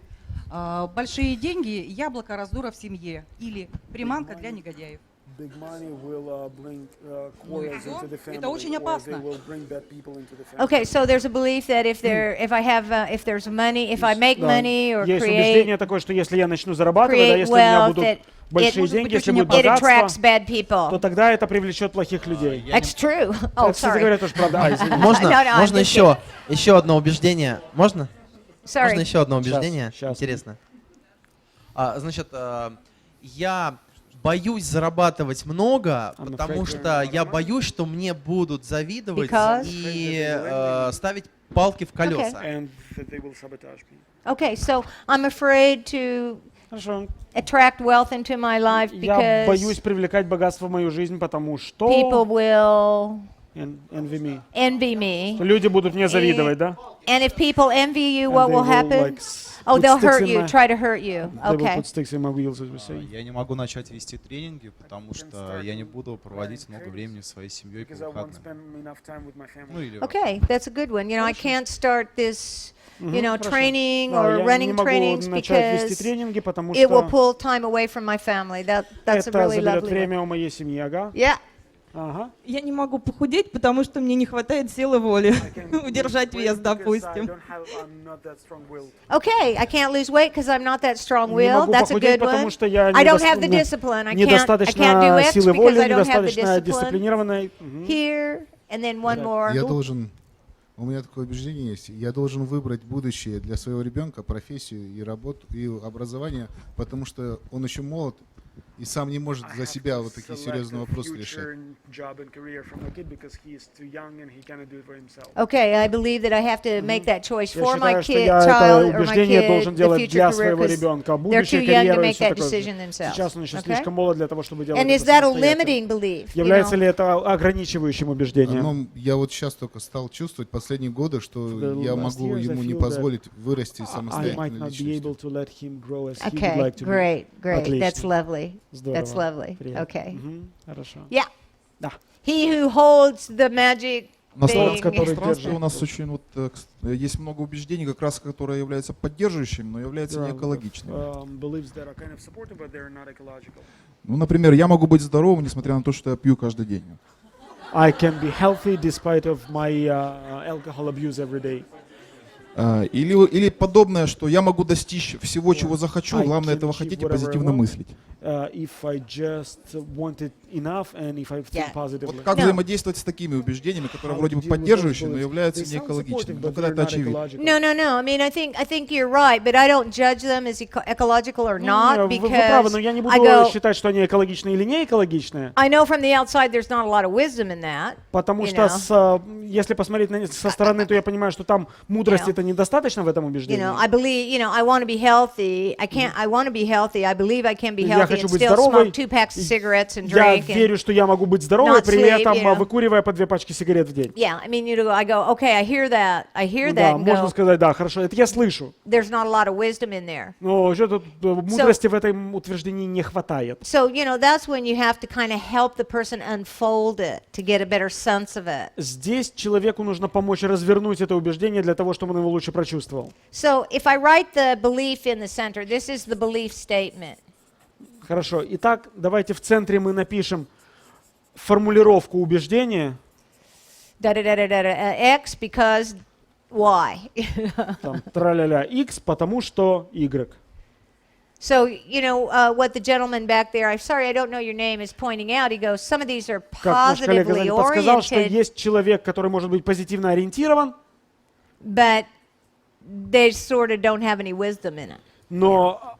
Большие деньги, яблоко раздора в семье или приманка для негодяев. big money will bring quarrels всё. into the family, Это очень or опасно. they will bring bad people into the family. Okay, so there's a belief that if there's money, if I make Да. money or Есть create убеждение такое, что если я начну зарабатывать, да, create если у меня wealth, будут that большие it- деньги, если очень будет it богатство, attracts bad то people. тогда это привлечет плохих людей. That's true. Oh, Это, кстати sorry. говоря, тоже правда. Извините. Можно, No, no, I'm можно just еще одно убеждение. Можно? Можно Sorry. еще одно убеждение? Щас. Интересно. Значит, я боюсь зарабатывать много, I'm потому afraid что you're я not боюсь, что мне будут завидовать Because? и ставить палки в колеса. And that they will sabotage me. Okay, so I'm afraid to Хорошо. attract wealth into my life Я боюсь because привлекать богатство в мою жизнь, потому что people will envy me. envy me. Люди будут мне завидовать, да? And if people envy you, And what they will happen? like, Oh, put they'll sticks hurt in you, my- try to hurt you. They will Okay. put sticks in my wheels, as we say. Я не могу начать вести тренинги, потому что я не буду проводить много времени со своей семьей по Because I won't выходным. spend enough time with my family. Ну или Okay, that's a good one. You know, I can't start this, Хорошо. training Да, or я не running могу trainings начать вести because тренинги, потому it will что pull time away from my family. That's a это really заберет lovely one. время у моей семьи, ага. Yeah. Ага. Я не могу похудеть, потому что мне не хватает силы воли удержать Because вес, I допустим. don't have- I'm not that strong-willed. Okay, I can't lose weight because I'm not that Не strong-willed. могу That's a похудеть, good потому что что я I don't have the недостаточно discipline. I can't do недостаточно X силы because воли, I don't have the недостаточно discipline. дисциплинированной. Here, and then one more. Я должен, у меня такое убеждение есть, я должен выбрать будущее для своего ребенка, профессию и работу, и образование, потому что он еще молод и сам не может за себя вот такие серьезные вопросы решать. Okay, I believe that I have to make that choice Я for my считаю, что я это child or my убеждение kid, должен the делать future для career, своего because ребенка. they're too Будущее, young to карьеру и make все that такое. decision themselves. Сейчас он еще Okay? слишком молод для того, чтобы делать And это is that a самостоятельно. limiting belief? You Является know? ли это ограничивающим убеждением? Но я вот сейчас только стал чувствовать последние годы, что The я last могу years I ему не feel позволить вырасти I might самостоятельной not be able личностью. to let him grow as he would Okay, like to be. great, great. Отлично. That's lovely. Здорово. That's lovely. Приятно. Okay. Мгм. Хорошо. Yeah. Да. He who holds the magic На thing. пространстве у нас очень есть много убеждений, как раз которые являются поддерживающими, но являются не экологичными. Beliefs that are kind of supportive, but they're not ecological. Ну, например, я могу быть здоровым, несмотря на то, что я пью каждый день. I can be healthy despite of my alcohol abuse every day. Или подобное, что я могу достичь всего, чего захочу, I главное can этого achieve хотеть и whatever I позитивно want. мыслить. If I just want it enough and if I think Yeah. positively. Вот как No. взаимодействовать с такими убеждениями, которые How вроде to бы deal with those поддерживающие, но beliefs. являются They не sound экологичными. supportive, Ну, but когда they're это not очевидно. ecological. No, no, no. I mean, I think you're right, but I don't judge them as ecological or not Вы правы, но because я не I буду go. считать, что они экологичные или не экологичные, I know from the outside there's not a lot of wisdom in that. потому You что know. если посмотреть со стороны, то я понимаю, что там мудрости You know. это недостаточно в этом You убеждении. know, I believe. You know, I want to be healthy. I want to be healthy. I believe I can be Я healthy хочу and быть still здоровой. smoke 2 packs of cigarettes and Я drink. And, верю, что я могу быть здоровой, not при sleep, этом you know. выкуривая по 2 пачки сигарет в день. yeah, I mean, I go, okay, I hear that. I hear Ну that да, and можно go, сказать, да, хорошо, это я слышу. there's not a lot of wisdom in there. Но что-то мудрости в этом утверждении не хватает. So, you know, that's when you have to kind of help the person unfold it to get a better sense of it. Здесь человеку нужно помочь развернуть это убеждение для того, чтобы он его лучше прочувствовал. So, if I write the belief in the center, this is the belief statement. Хорошо. Итак, давайте в центре мы напишем формулировку убеждения. X because Y. Там, тра-ля-ля, X, потому что Y. So, you know, what the gentleman back there, I'm sorry, I don't know your name, is pointing out, he goes, some of these are Как наш коллега positively подсказал, что oriented, есть человек, который может быть позитивно ориентирован, but they sort of don't have any wisdom in it. но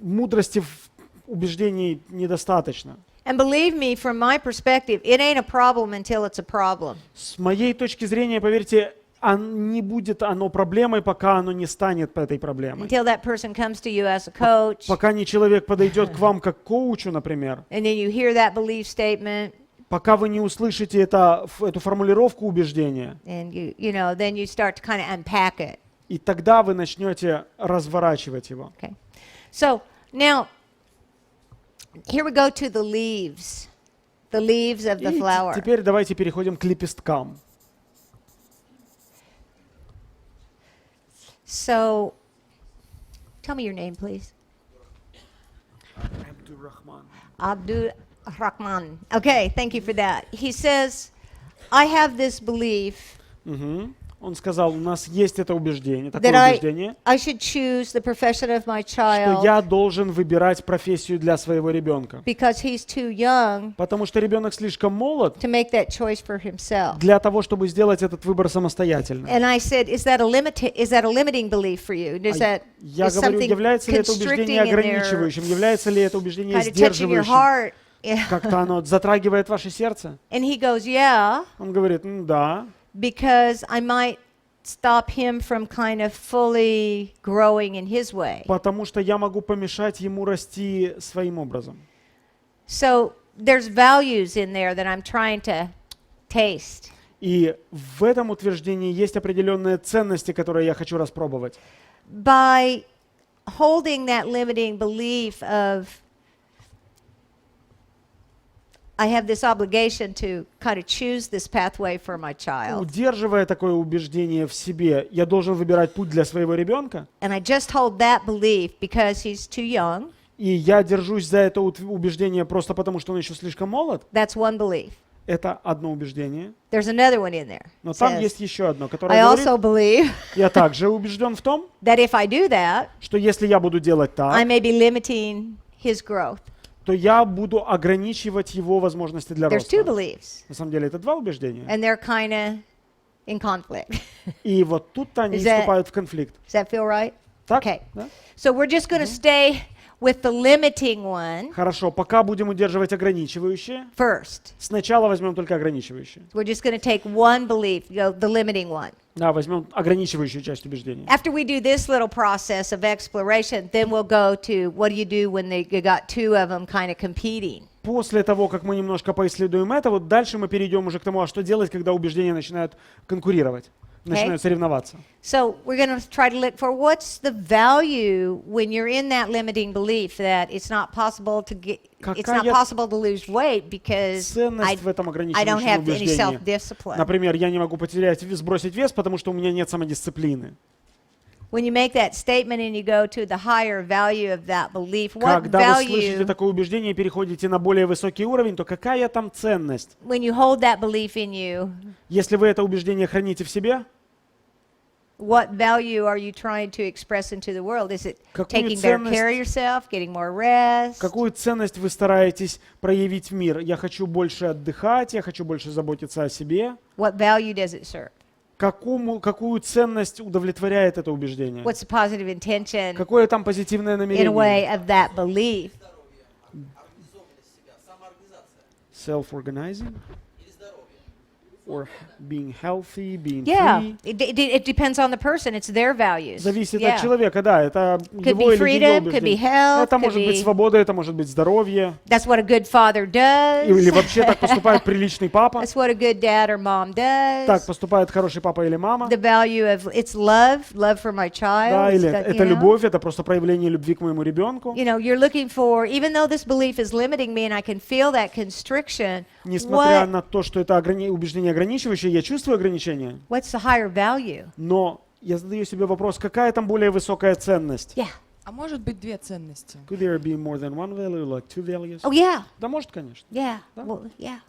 мудрости в убеждении недостаточно. And believe me, from my perspective, it ain't a problem until it's a problem. С моей точки зрения, поверьте, не будет оно проблемой, пока оно не станет этой проблемой. Until that person comes to you as a coach, Пока не человек подойдет к вам как коучу, например, and then you hear that belief statement, пока вы не услышите эту формулировку убеждения, and you know, then you start to kind of unpack it. и тогда вы начнете разворачивать его. Okay. So now, here we go to the leaves of the И flower. теперь давайте переходим к лепесткам. So, tell me your name, please. Абдурахман. Rahman. Okay, thank you for that. He says, I have this belief Мгм. Он сказал, у нас есть это убеждение, that такое убеждение, I should choose the profession of my что child я должен выбирать профессию для своего ребенка. because he's too young Потому что ребенок слишком молод to make that choice for himself. для того, чтобы сделать этот выбор самостоятельно. And I said, is that a limiting belief for you? Is that Я is говорю, something является ли это constricting убеждение in there, ограничивающим, является ли это убеждение kind of touching your сдерживающим, heart? Yeah. как-то оно затрагивает ваше сердце? And he goes, yeah, Он говорит, да, because I might stop him from kind of fully growing in his way. потому что я могу помешать ему расти своим образом. So there's values in there that I'm trying to taste. И в этом утверждении есть определенные ценности, которые я хочу распробовать. By holding that limiting belief of I have this obligation to kind of choose this pathway for my child. Удерживая такое убеждение в себе, я должен выбирать путь для своего ребенка, And I just hold that belief because he's too young. и я держусь за это убеждение просто потому, что он еще слишком молод. That's one belief. Это одно убеждение. There's another one in there. Но It там says, есть еще одно, I которое also говорит, believe я также убежден в том, that if I do that, что если я буду делать I так, may be limiting his growth. то я буду ограничивать его возможности для There's two роста. beliefs, На самом деле это два убеждения. and they're kind of in conflict. И вот тут они Is that- вступают в конфликт. Does that feel right? Так? Okay. Да? So we're just going to stay with the limiting one Хорошо, пока будем удерживать ограничивающие. first. Сначала возьмем только ограничивающие. We're just going to take one belief, the limiting one. Да, возьмем ограничивающую часть убеждения. After we do this little process of exploration, then we'll go to what do you do when you got two of them kind of competing. После того, как мы немножко поисследуем это, вот дальше мы перейдем уже к тому, а что делать, когда убеждения начинают конкурировать, начинают соревноваться. So we're going to try to look for what's the value when you're in that limiting belief that it's not possible to get, it's not Какая possible to lose weight because Ценность в этом I don't ограничивающем have any убеждении. self-discipline. Например, я не могу сбросить вес, потому что у меня нет самодисциплины. When you make that statement and you go to the higher value of that belief, what Когда вы слышите value, такое убеждение и переходите на более высокий уровень, то какая там ценность? when you hold that belief in you, Если вы это убеждение храните в себе, what value are you trying to express into the world? Is it Какую taking better ценность- care of yourself, getting more rest? какую ценность вы стараетесь проявить в мир? Я хочу больше отдыхать, я хочу больше заботиться о себе. What value does it serve? Какую ценность удовлетворяет это убеждение? What's the positive intention Какое там позитивное in a намерение? way of that belief? Self-organizing? Or being healthy, being Yeah, free? it depends on the person. It's their values. Зависит Yeah. от человека, да, это Could его be или ее freedom, could be убеждение. health, Это could может быть be- свобода, это может быть здоровье, That's what a good father does. или вообще так поступает приличный папа, That's what a good dad or mom does. так поступает хороший папа или мама, The value of it's love for my child. да, или It's got, это you know. любовь, это просто проявление любви к моему ребенку. You know, you're looking for, even though this belief is limiting me and I can feel that constriction, Несмотря на то, что это убеждение ограничивающее, я чувствую ограничения, what's the higher value? но я задаю себе вопрос, какая там более высокая ценность? Yeah. А может быть две ценности? Could there be more than one value, like two values? Oh, yeah. Да, может, конечно. Yeah. Well, yeah.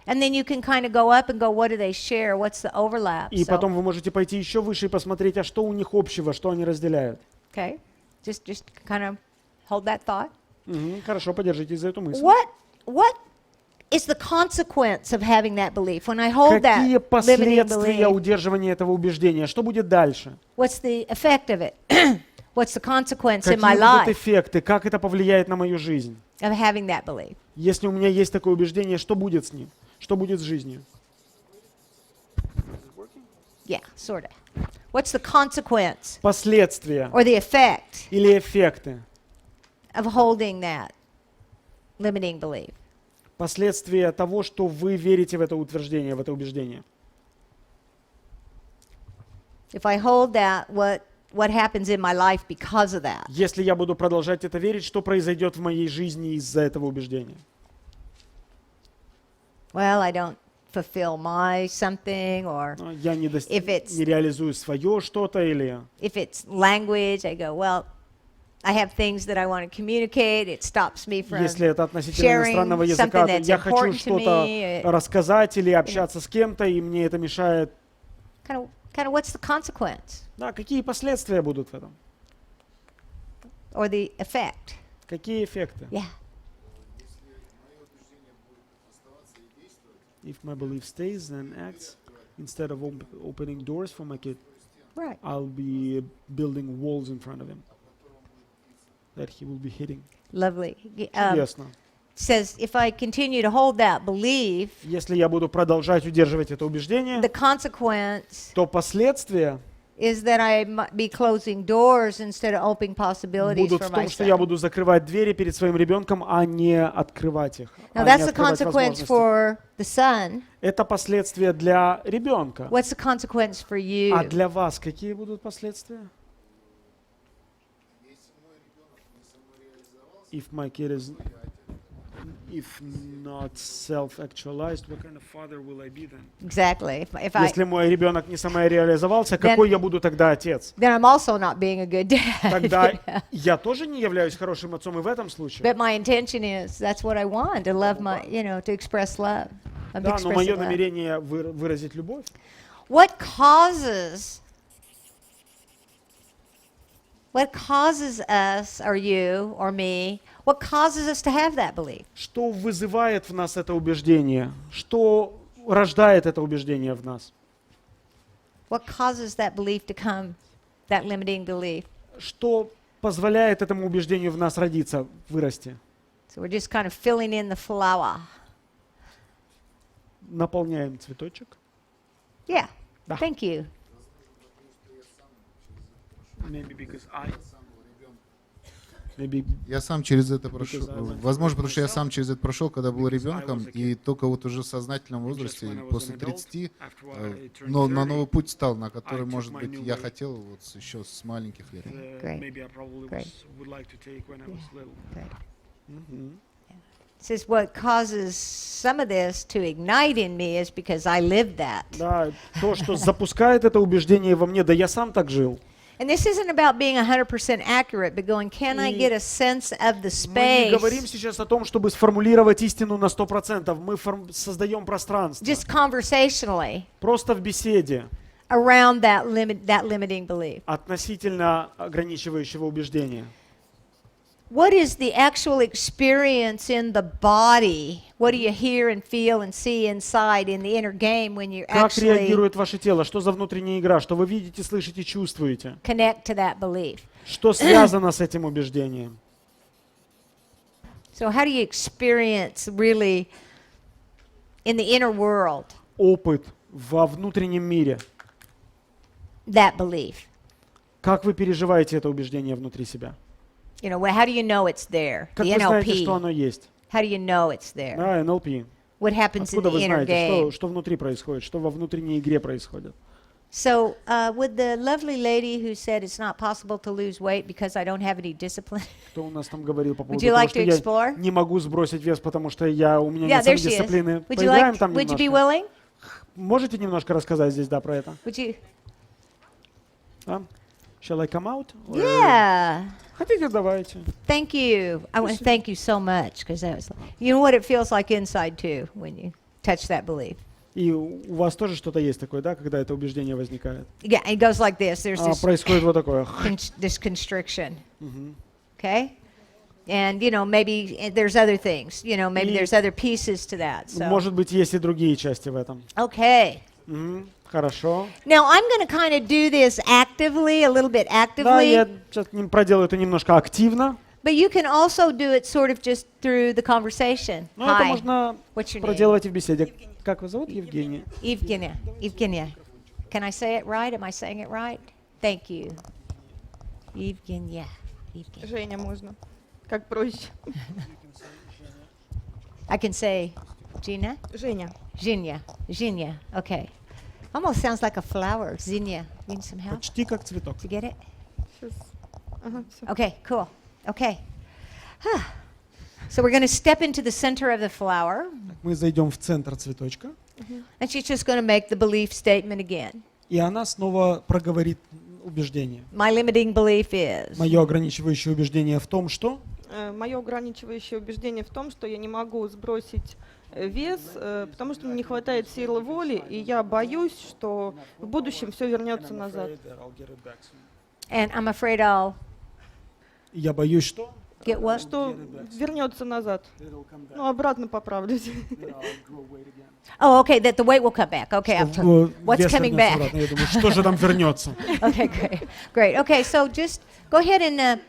And then you can kind of go up and go, what do they share? What's the overlap? И So, потом вы можете пойти еще выше и посмотреть, а что у них общего, что они разделяют. okay. Just kind of hold that thought. Мгм, хорошо, подержитесь за эту мысль. What is the consequence of having that belief? When I hold that Какие limiting последствия belief, удерживания этого убеждения? Что будет дальше? what's the effect of it? What's the consequence in Какие my будут life эффекты? Как это повлияет на мою жизнь? of having that belief? Если у меня есть такое убеждение, что будет с ним? Что будет с жизнью? Yeah, sort of. What's the consequence Последствия or the effect или эффекты? of holding that limiting belief? Последствия того, что вы верите в это утверждение, в это убеждение. If I hold that, what happens in my life because of that? Если я буду продолжать это верить, что произойдет в моей жизни из-за этого убеждения? Well, I don't fulfill my something, or Я не if it's реализую свое что-то или... if it's language, I go, well, I have things that I want to communicate. It stops me from Если это относительно sharing иностранного языка, something то that's я хочу important to что-то me. рассказать или общаться с кем-то, и мне это мешает. Kind of what's the consequence Да, какие последствия будут в этом? or the effect? Какие эффекты? Yeah. If my belief stays and acts, instead of opening doors for my kid, Right. I'll be building walls in front of him that he will be hitting. Lovely. Чудесно. Says if I continue to hold that belief, Если я буду продолжать удерживать это убеждение, the consequence то последствия is that I might be closing doors instead of opening possibilities будут for в my том, что я son. буду закрывать двери перед своим ребенком, а не открывать их. Now а that's не the открывать consequence возможности. for the son. Это последствия для ребенка. What's the consequence for you? А для вас какие будут последствия? If my kid is not self-actualized, what kind of father will I be then? Exactly. If I, Если мой ребенок не самореализовался, какой я буду тогда отец? then I'm also not being a good dad. Тогда я тоже не являюсь хорошим отцом и в этом случае. But my intention is that's what I want, to love my, to express love. I'm Да, но мое expressing love. намерение выразить любовь. What causes us, or you, or me, what causes us to have that belief? Что вызывает в нас это убеждение? Что рождает это убеждение в нас? What causes that belief to come, that limiting belief? Что позволяет этому убеждению в нас родиться, вырасти? So we're just kind of filling in the flower. Наполняем цветочек. Yeah. Да. Thank you. Я сам через это прошел. Возможно, потому что я сам через это прошел, когда был ребенком, и только вот уже в сознательном возрасте, после 30, но на новый путь стал, на который, может быть, я хотел вот еще с маленьких лет. Says what causes some of this to ignite in me is because I lived that. Да, то, что запускает это убеждение во мне, да я сам так жил. And this isn't about being 100% accurate, but going, can I get a sense of the Мы не говорим space? сейчас о том, чтобы сформулировать истину на 100%. Мы создаем пространство. Just conversationally Просто в беседе around that limiting belief. относительно ограничивающего убеждения. What is the actual experience in the body? What do you hear and feel and see inside in the inner game when you Как actually реагирует ваше тело? Что за внутренняя игра? Что вы видите, слышите, чувствуете? connect to that belief? Что связано с этим убеждением? So how do you experience really in the inner world Опыт во внутреннем мире. that belief? Как вы переживаете это убеждение внутри себя? How do you know it's there? Как The вы знаете, NLP. что оно есть? How do you know it's there? Да, NLP. What happens in Откуда the вы inner знаете, game? что внутри происходит, что во внутренней игре происходит? So, would the lovely lady who said it's not possible to lose weight because I don't have any discipline? Кто у нас там говорил по поводу you того, like что to я explore? не могу сбросить вес, потому что у меня Yeah, нет there she is. самодисциплины. Would you Поиграем like? там Would you be немножко? willing? Можете немножко рассказать здесь, да, про это? Would you? Да? Shall I come out? Or- Yeah. Хотите, давайте. Thank you. I want to thank you so much because that was. You know what it feels like inside too when you touch that belief. И у вас тоже что-то есть такое, да, когда это убеждение возникает? Yeah, it goes like this. There's this Происходит вот такое. this constriction. Okay. And maybe there's other things. Maybe there's other pieces to that. So Может быть, есть и другие части в этом. okay. Хорошо. Now I'm going to kind of do this actively, a little bit Да, actively, я сейчас проделаю это немножко активно. but you can also do it sort of just through the conversation. Но это Hi. можно What's your name? проделывать и в беседе. Как вас зовут? Евгения. Evgenia. Evgenia. Can I say it right? Am I saying it right? Thank you. Evgenia. Evgenia. Женя можно. Как проще. I can say Gina. Женя. Zinia. Zinia. Okay. Almost sounds like a flower. Zinia. You need some help Почти как цветок. to get it? Сейчас. Ага, все. Okay, cool. Okay. So we're going to step into the center of the flower, Мы зайдем в центр цветочка, and she's just going to make the belief statement again. и она снова проговорит убеждение. My limiting belief is. Мое ограничивающее убеждение в том, что Мое ограничивающее убеждение в том, что я не могу сбросить вес, потому что мне не хватает силы воли, и я боюсь, что в будущем все вернется назад. And I'm afraid I'll я боюсь, что get what? Что вернется назад. Ну, обратно поправлюсь. Oh, okay, that the weight will come back. Okay, I'm что what's вес coming вернется back? обратно. Я думаю, что же там вернется? Okay, great. Okay, so just go ahead and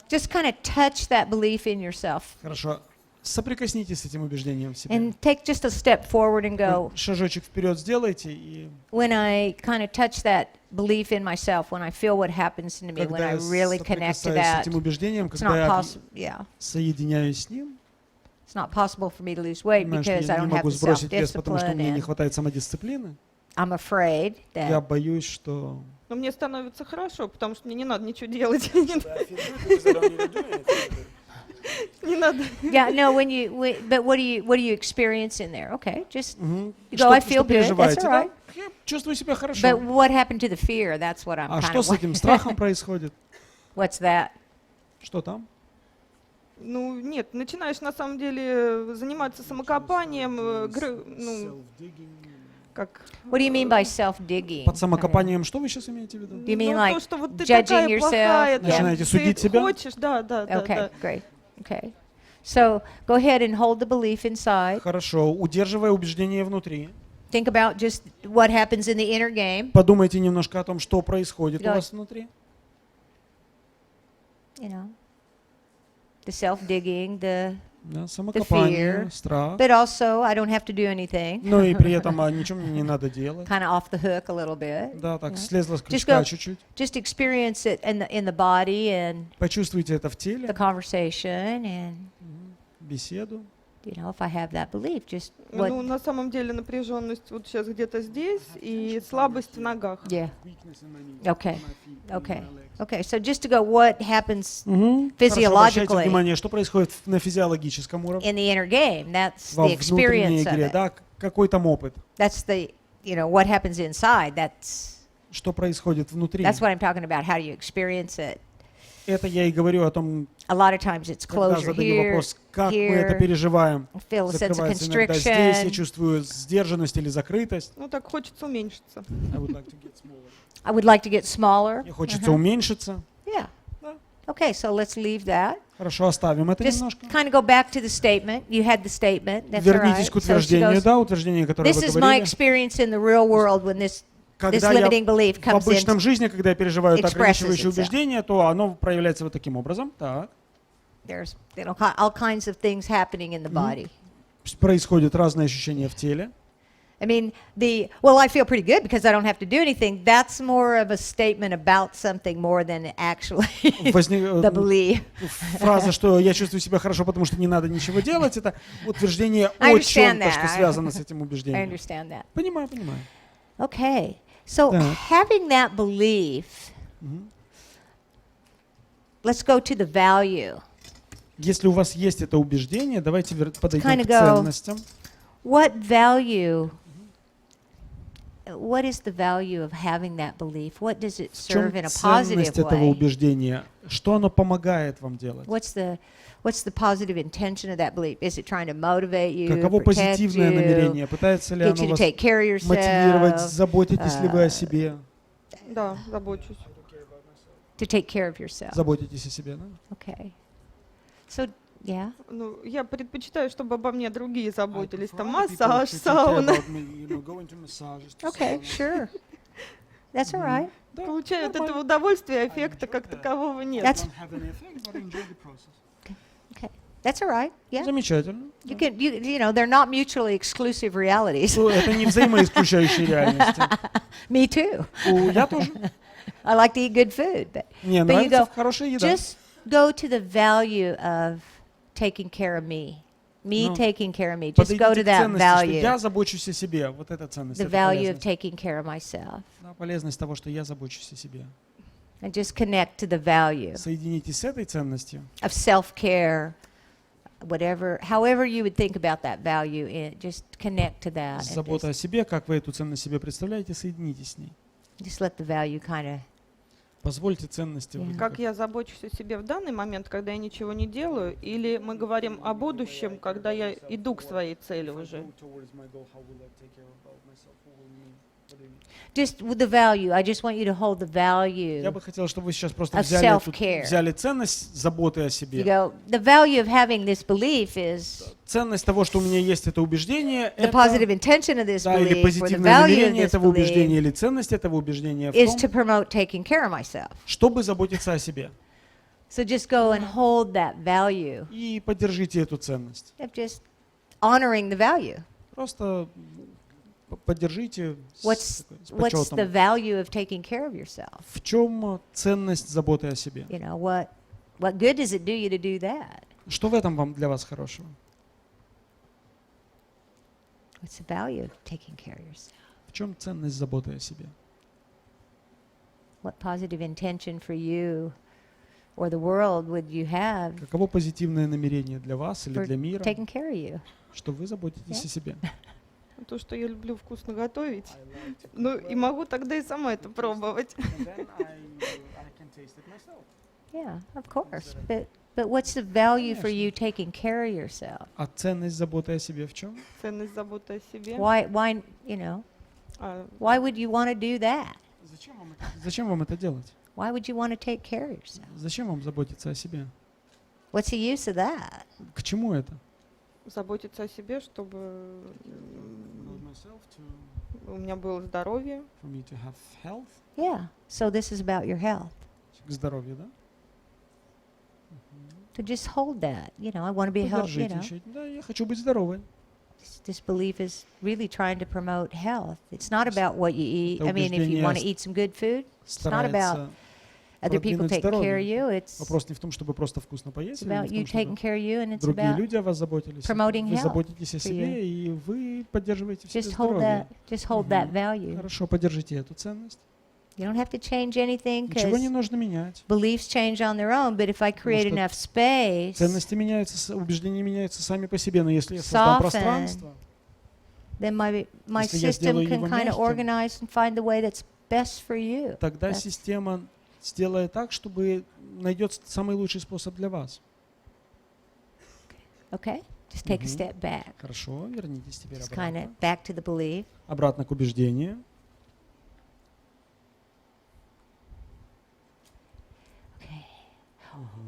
just kind of touch that belief in yourself Хорошо. Соприкоснитесь с этим убеждением в себе. and take just a step forward and go, Шажочек вперед сделайте, и when I kind of touch that belief in myself, when I feel what happens to me, when когда I я really connect to соприкасаюсь с that, этим убеждением, it's когда not я possible. Yeah, соединяюсь с ним, it's not possible for me to lose weight понимаю, что because I я не don't have могу the сбросить вес, потому что у self-discipline, меня не and хватает самодисциплины. I'm afraid Я that боюсь, что Но мне становится хорошо, потому что мне не надо ничего делать. Не надо. yeah, no, but what do you experience in there? Okay, just you go, что, I что feel good, that's переживаете, all да? right. Я чувствую себя хорошо. But what happened to the fear? That's what I'm А kind что of с этим страхом происходит? What's that? Что там? Ну, нет, начинаешь на самом деле заниматься самокопанием, как... What do you mean by self-digging? Под самокопанием что вы сейчас имеете в виду? You mean Ну, like то, что вот ты judging такая yourself? плохая, Начинаете ты судить себя? хочешь, да. Okay, great. Okay. So go ahead and hold the belief inside. Хорошо, удерживая убеждение внутри. Think about just what happens in the inner game. Подумайте немножко о том, что происходит у Да. вас внутри. You know, the self-digging, the Да, самокопание, fear. страх. But also, I don't have to do anything. Но и при этом ничего мне не надо делать. Kind of off the hook a little bit. Да, так, Yeah. слезла с Just крючка go, чуть-чуть. just experience it in the body and Почувствуйте это в the теле, conversation, and беседу. you know, if I have that belief, just what? Ну, на самом деле напряженность вот сейчас где-то здесь и слабость в ногах. Yeah. Okay. Okay. Okay. So just to go, what happens Хорошо, обращайте physiologically внимание, что происходит на физиологическом уровне, in the inner game? That's во the внутренней experience of игре, it. да, какой там опыт, That's the, you know, what happens inside. что происходит внутри. That's what I'm talking about. How do you experience it? Это я и говорю о том, A lot of times it's когда closure задаю here, вопрос, как мы это here. переживаем. I feel a sense of Закрывается иногда здесь, я constriction. чувствую сдержанность или закрытость. Ну, так хочется уменьшиться. I would like to get smaller. I would like to get smaller. Мне хочется уменьшиться. Yeah. Okay, so let's leave that. Хорошо, оставим это Just немножко. kind of go back to the statement. You had the statement. That's all Вернитесь right. к So she утверждению, goes, да, утверждение, которое this вы is my говорили. experience in the real world when this Когда я limiting belief в comes in. обычном жизни, когда я переживаю это expresses ограничивающее itself. убеждение, то оно проявляется вот таким образом. Так. There's all kinds of things happening in the body. Происходят разные ощущения в теле. I mean, I feel pretty good because I don't have to do anything. That's more of a statement about something more than actually the belief. Фраза, что я чувствую себя хорошо, потому что не надо ничего делать, это утверждение I о understand чем-то, that. что связано с этим I убеждением. understand that. Понимаю. Okay. So Так. having that belief, let's go to the value. Если у вас есть это убеждение, давайте подойдем Kinda к go, ценностям. What value? What is the value of having that belief? What does it В чем serve in a positive ценность этого way? убеждения? Что оно помогает вам делать? What's the positive intention of that belief? Is it trying to motivate you, Каково protect позитивное you, намерение? Пытается ли get оно you to вас take care of мотивировать? yourself, Заботитесь ли вы о себе? Да, забочусь. to take care of yourself? Заботитесь о себе, да? Okay. So, yeah. Ну, я предпочитаю, чтобы обо мне другие заботились. Там prefer people массаж, to take care сауна. about me, you know, going to massages, to Okay, saunas. sure. That's all right. Да, Получаю от нормально. этого удовольствия, эффекта как такового нет. That's Don't have any effect, but enjoy the process. okay. That's all right. Yeah. Замечательно. You know, they're not mutually exclusive realities. Ну, это не взаимоисключающие реальности. Me too. Я тоже. I like to eat good food, but Мне but you нравится go, хорошая еда. just go to the value of taking care of me. Me Ну, taking care of me. Just go Подойдите to к that ценности, что value. я забочусь о себе. Вот эта ценность, The это value of полезность. taking care of myself. Да, полезность того, что я забочусь о себе. And just connect to the value Соединитесь с этой ценностью. of self-care, however you would think about that value, just connect to that. And Забота о себе, как вы эту ценность себе представляете, соединитесь с ней. just let the value kind of Позвольте ценности Yeah. выбрать. Как я забочусь о себе в данный момент, когда я ничего не делаю, или мы говорим о будущем, когда я иду к своей цели уже? Just with the value. I just want you to hold the value. Я бы хотел, чтобы вы сейчас просто Of self-care. взяли ценность заботы о You себе. go, the value of having this belief is Ценность того, что у меня есть это убеждение, the это, positive intention of this да, или belief, or the позитивное value of намерение this этого убеждения, belief или ценность этого убеждения в is to том, promote taking care of myself. чтобы заботиться о себе. So just go and hold that value И поддержите эту ценность. of just honoring the value. Просто поддержите What's с what's the почетом. value of taking care of yourself? В чем ценность заботы о себе? You know, what good does it do you to do that? Что в этом вам для вас хорошего? What's the value of taking care of yourself? В чем ценность заботы о себе? What positive intention for you or the world would you have Каково позитивное намерение для вас или for для мира, taking care of you? что вы заботитесь Yeah. о себе? То, что я люблю вкусно готовить. Ну, и могу тогда и сама это пробовать. Yeah, of course. But what's the value for you taking care of yourself? А ценность заботы о себе в чем? Ценность заботы о себе. Why, you know, А, why would you want to do that? Зачем вам это делать? Why would you want to take care of yourself? Зачем вам заботиться о себе? What's the use of that? К чему это? заботиться о себе, чтобы у меня было здоровье. For me to have health. Yeah. So this is about your health. К здоровью, да? To just hold that. You know, I want to be healthy. You Поддержите know, еще. Да, я хочу быть здоровой. this belief is really trying to promote health. It's not about what you eat. Это I mean, if you убеждение want to eat some good food, it's not about Старается other people продвинуть taking care of здоровье. you. It's Вопрос не в том, чтобы просто вкусно it's поесть, или не about в you том, taking чтобы care of you, and it's другие about люди о вас заботились. promoting Вы health заботитесь о for себе, и вы поддерживаете в себе just hold здоровье. that. Just hold that value. Хорошо, поддержите эту ценность. You don't have to change anything Ничего не because нужно менять. beliefs change on their own. But if I create что enough space, Ценности меняются, убеждения меняются сами по себе, но если я создам Soften. пространство, then my Если я system сделаю can его kind of мягким, organize and find the way that's best for you. тогда That's- система сделает так, чтобы найдет самый лучший способ для вас. Okay? Just take a Мгм. step back. Хорошо, вернитесь теперь Just kind обратно. of back to the belief. Обратно к убеждению. Okay.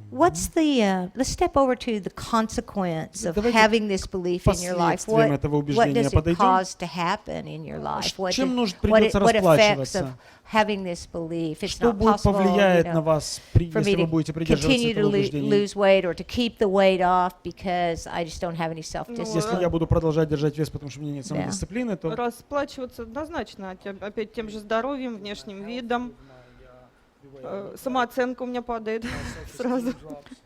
What's the, let's step over to the consequence of Давайте having this belief in your life. последствиям этого What убеждения does it подойдем. cause to happen in your life? What, Чем what придется effects of расплачиваться? having this belief? It's Что not будет possible, you повлияет на know, вас, for если me вы to будете придерживаться continue to этого убеждения? lose weight or to keep the weight off because I just don't have any self-discipline. Если я буду продолжать держать вес, потому что у меня нет самодисциплины, то Расплачиваться однозначно, опять тем же здоровьем, внешним видом. Самооценка у меня падает сразу.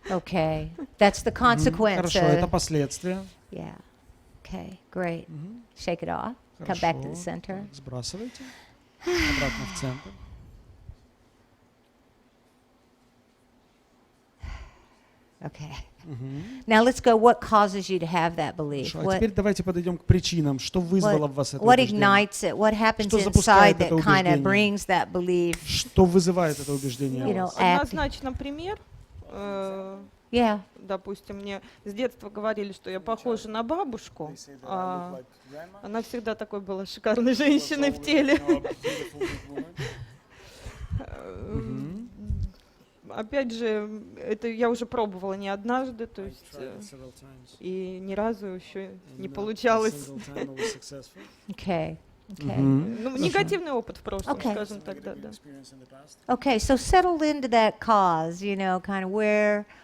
Okay, that's the consequence. хорошо, это последствия. Yeah. Okay, great. Мгм. Shake it off. Come back to the Хорошо, center. так, сбрасывайте. Обратно в центр. Okay. Мгм. Now let's go. What causes you to have that belief? Хорошо, а What, теперь давайте подойдем к причинам, что вызвало в вас это what убеждение. ignites it? What happens Что inside запускает that это kind of убеждение? brings that belief? Что вызывает это убеждение You у know, вас? act. Однозначно пример. Yeah. Допустим, мне с детства говорили, что я похожа на бабушку. Она всегда такой была шикарной женщиной в теле. Мгм. Опять же, это я уже пробовала не однажды, то есть и ни разу еще не получалось. Okay. Okay. Мгм. Ну, Хорошо. негативный опыт в прошлом, Okay. скажем так, да. Okay. So settle into that cause. You know, kind of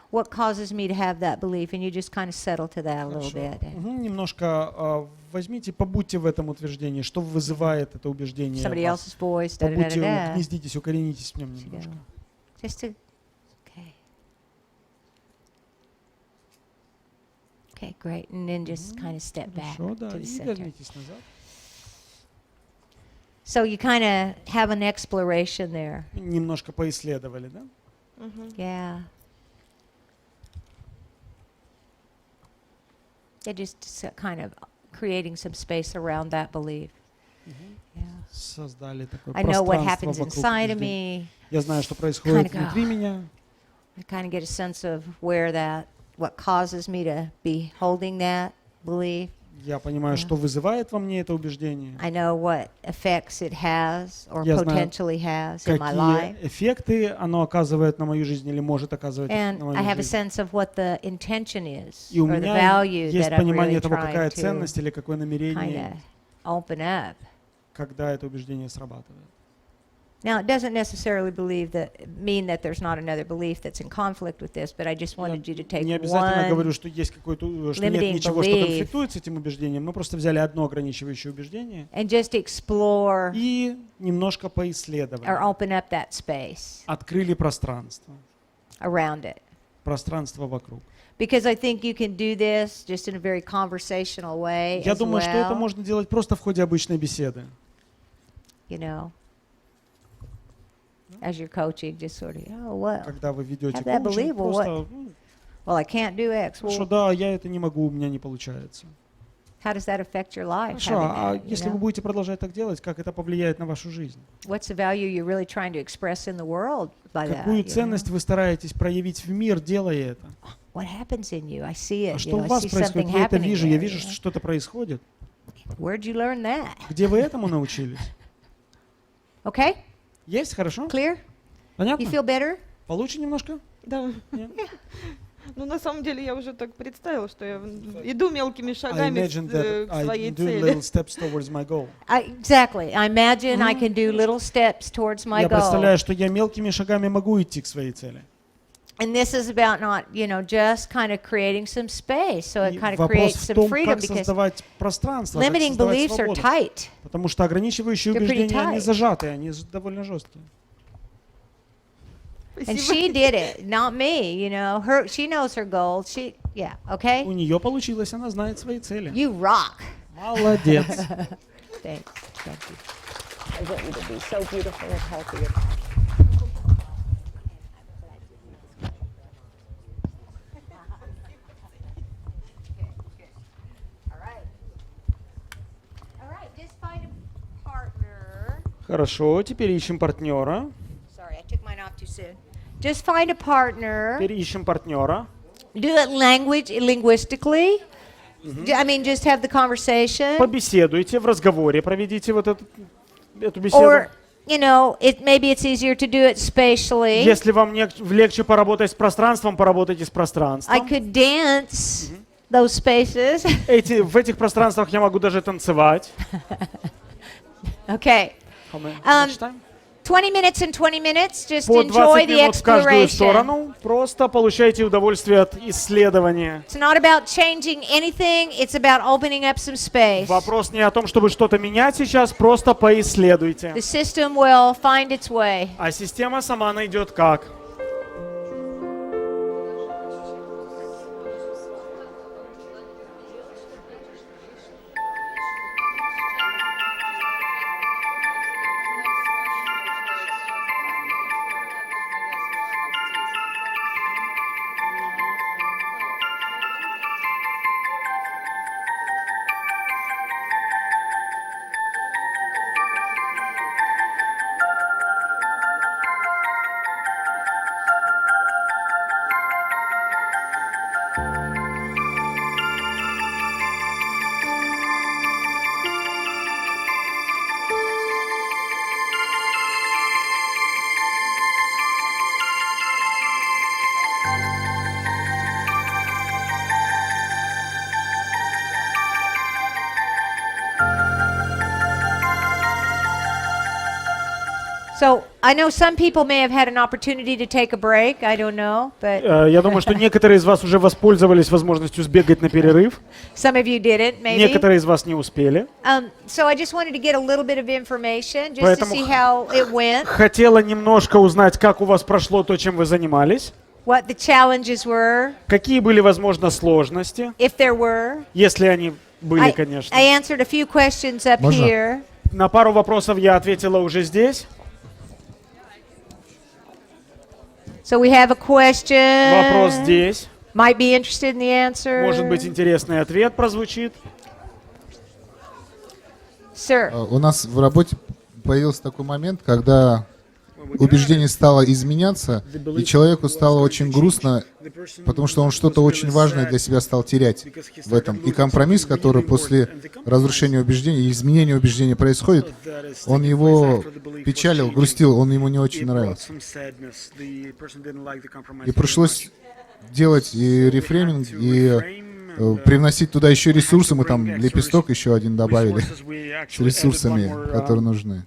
what causes me to have that belief, and you just kind of settle to that a little Хорошо. bit. Мгм, немножко возьмите, побудьте в этом утверждении, что вызывает это убеждение Somebody в вас. else's voice. Побудьте, Da-da-da-da. угнездитесь, укоренитесь в нем You немножко. know, just to. Okay. Okay, great. And then just kind of step back Хорошо, да, to the и center. вернитесь назад. So you kind of have an exploration there. Немножко поисследовали, да? Yeah. Yeah, just kind of creating some space around that belief. Yeah. Создали такое I know what пространство happens вокруг inside of убеждения. me. Я знаю, что происходит Kinda go. внутри меня. I kind of get a sense of where that, what causes me to be holding that belief. Я понимаю, что вызывает во мне это убеждение. I know what effects it has or Я знаю, potentially has in my life. какие эффекты оно оказывает на мою жизнь или может оказывать And на I мою have a жизнь. sense of what the intention is И у or the меня value есть that I'm понимание really того, trying какая to ценность или какое kind намерение, of open up. когда это убеждение срабатывает. Now, it doesn't necessarily mean that there's not another belief that's in conflict with this, but I just wanted you to take Не обязательно one говорю, что есть какой-то, что нет limiting ничего, что belief конфликтует с этим убеждением. Мы просто взяли одно ограничивающее убеждение and just explore и немножко поисследовали. or open up that space Открыли пространство. around it. Пространство вокруг. Because I think you can do this just in a very conversational way Я as думаю, что это well, можно делать просто в ходе обычной беседы. you know, as you're coaching, just sort of, oh, well, Когда вы ведете have that коучинг, belief, well, просто, well, I can't do X. хорошо, Well, да, я это не могу, у меня не получается. how does that affect your life? Хорошо, having а that, you если know? вы будете продолжать так делать, как это повлияет на вашу жизнь? What's the value you're really trying to express in the world by that? Какую you know? ценность вы стараетесь проявить в мир, делая это? What happens in you? I see А it. что You у know, I вас see происходит? something Я это happening вижу, я there, вижу, you что know? что-то происходит. Where'd you learn that? Где вы этому научились? Okay? Есть? Хорошо? Clear? Понятно? You feel better? Получше немножко? Да. Нет? Ну, на самом деле, я уже так представила, что я иду мелкими I шагами imagine that к I своей do цели. little steps towards my goal. Exactly. I imagine I can do little steps towards my Я goal. представляю, что я мелкими шагами могу идти к своей цели. And this is about not, you know, just kind of creating some space. So it И kind of вопрос creates в some том, freedom как because создавать пространство, как limiting создавать beliefs are свободу. tight. Потому что ограничивающие They're pretty убеждения, они tight. зажатые, они довольно жесткие. And she did it, not me, you know. She knows her goals. Yeah, okay? У нее получилось, она знает свои цели. You rock. Молодец. Thanks. Thank you. I want you to be so beautiful and healthy. Хорошо, теперь ищем партнера. Sorry, I took mine off too soon. Just find a partner. Теперь ищем партнера. Do it linguistically. I mean, just have the conversation. Побеседуйте, в разговоре проведите вот эту беседу. Or, you know, maybe it's easier to do it spatially. Если вам легче поработать с пространством, поработайте с I пространством. could dance those spaces. В этих пространствах я могу даже танцевать. Okay. Much time? 20 minutes and 20 minutes. Just По enjoy 20 the минут в каждую exploration. сторону. Просто получайте удовольствие от исследования. It's not about changing anything. It's about opening up some space. Вопрос не о том, чтобы что-то менять сейчас, просто поисследуйте. The system will find its way. А система сама найдет как. So I know some people may have had an opportunity to take a break. I don't know, but Я думаю, что некоторые из вас уже воспользовались возможностью сбегать на перерыв. some of you didn't, maybe. Некоторые из вас не успели. So I just wanted to get a little bit of information just to Поэтому see how it went, Хотела немножко узнать, как у вас прошло то, чем вы занимались. what the challenges were, Какие были, возможно, сложности, if there were. если они были, конечно. I answered a few questions up Можно? here. На пару вопросов я ответила уже здесь. So we have a question. Вопрос здесь. Might be interested in the answer. Может быть, интересный ответ прозвучит. Sir. У нас в работе появился такой момент, когда убеждение стало изменяться, и человеку стало очень грустно, потому что он что-то очень важное для себя стал терять в этом. И компромисс, который после разрушения убеждений, изменения убеждения происходит, он его печалил, грустил, он ему не очень нравился. И пришлось делать и рефрейминг, и привносить туда еще ресурсы. Мы там лепесток еще один добавили с ресурсами, которые нужны.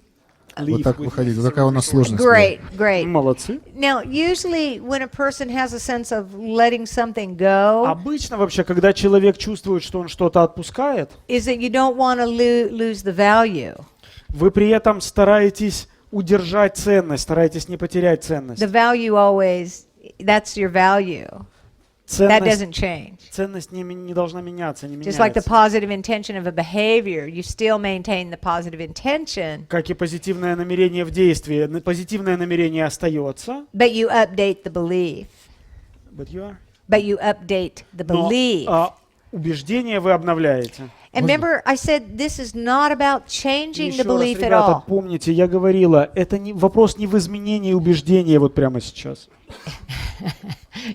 Вот так выходить. Вот такая у нас сложность. Great, great. Молодцы. Now, usually when a person has a sense of letting something go, Обычно вообще, когда человек чувствует, что он что-то отпускает, is that you don't want to lose the value. вы при этом стараетесь удержать ценность, стараетесь не потерять ценность. The value always, that's your value. That Ценность, doesn't change. ценность не должна меняться, не Just like the меняется. positive intention of a behavior, you still maintain the positive intention, Как и позитивное намерение в действии. Позитивное намерение остается. but you update the belief. But you are? But you update the Но belief. убеждение вы обновляете. And remember, I said this is not about changing Еще the раз, belief at ребята, all. помните, я говорила, это вопрос не в изменении убеждения вот прямо сейчас.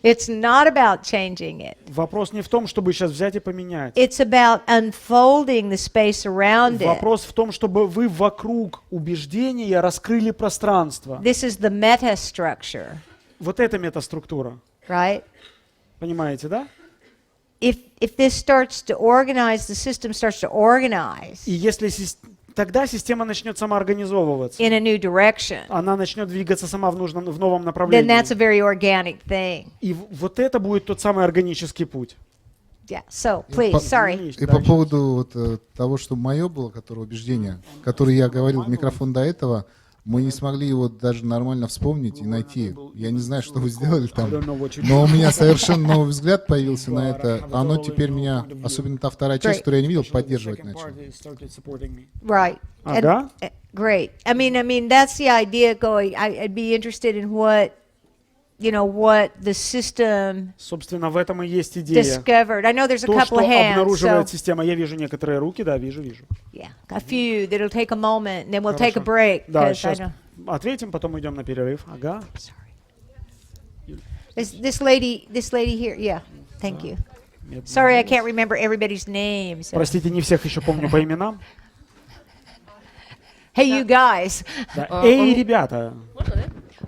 It's not about changing it. Вопрос не в том, чтобы сейчас взять и поменять. It's about unfolding the space around it. Вопрос в том, чтобы вы вокруг убеждения раскрыли пространство. This is the meta structure, Вот это метаструктура. right? Понимаете, да? If this starts to organize, the system starts to organize И если тогда система начнет самоорганизовываться, in a new direction, она начнет двигаться сама в новом then направлении. that's a very organic thing. И вот это будет тот самый органический путь. Yeah. So please, sorry. И по поводу вот, того, что мое было, которое убеждение, которое я говорил в микрофон до этого, мы не смогли его даже нормально вспомнить и найти. Я не знаю, что вы сделали там, но у меня совершенно новый взгляд появился на это. Оно теперь меня, особенно та вторая часть, которую я не видел, поддерживать начал. Right. Ага. Great. I mean, that's the idea going. I'd be interested in what the system Собственно, в этом и есть идея. discovered. I know there's a То, couple что of hands. обнаруживает So, система. Я вижу некоторые руки, да, вижу. yeah, a few that'll take a moment, and then we'll take a Хорошо. break. Да, 'Cause I сейчас know. ответим, потом идем на перерыв. Ага. This lady here. Yeah. Thank you. Sorry, I can't remember everybody's names. Простите, не всех еще помню по именам. Hey, you guys. Да. Эй, ребята!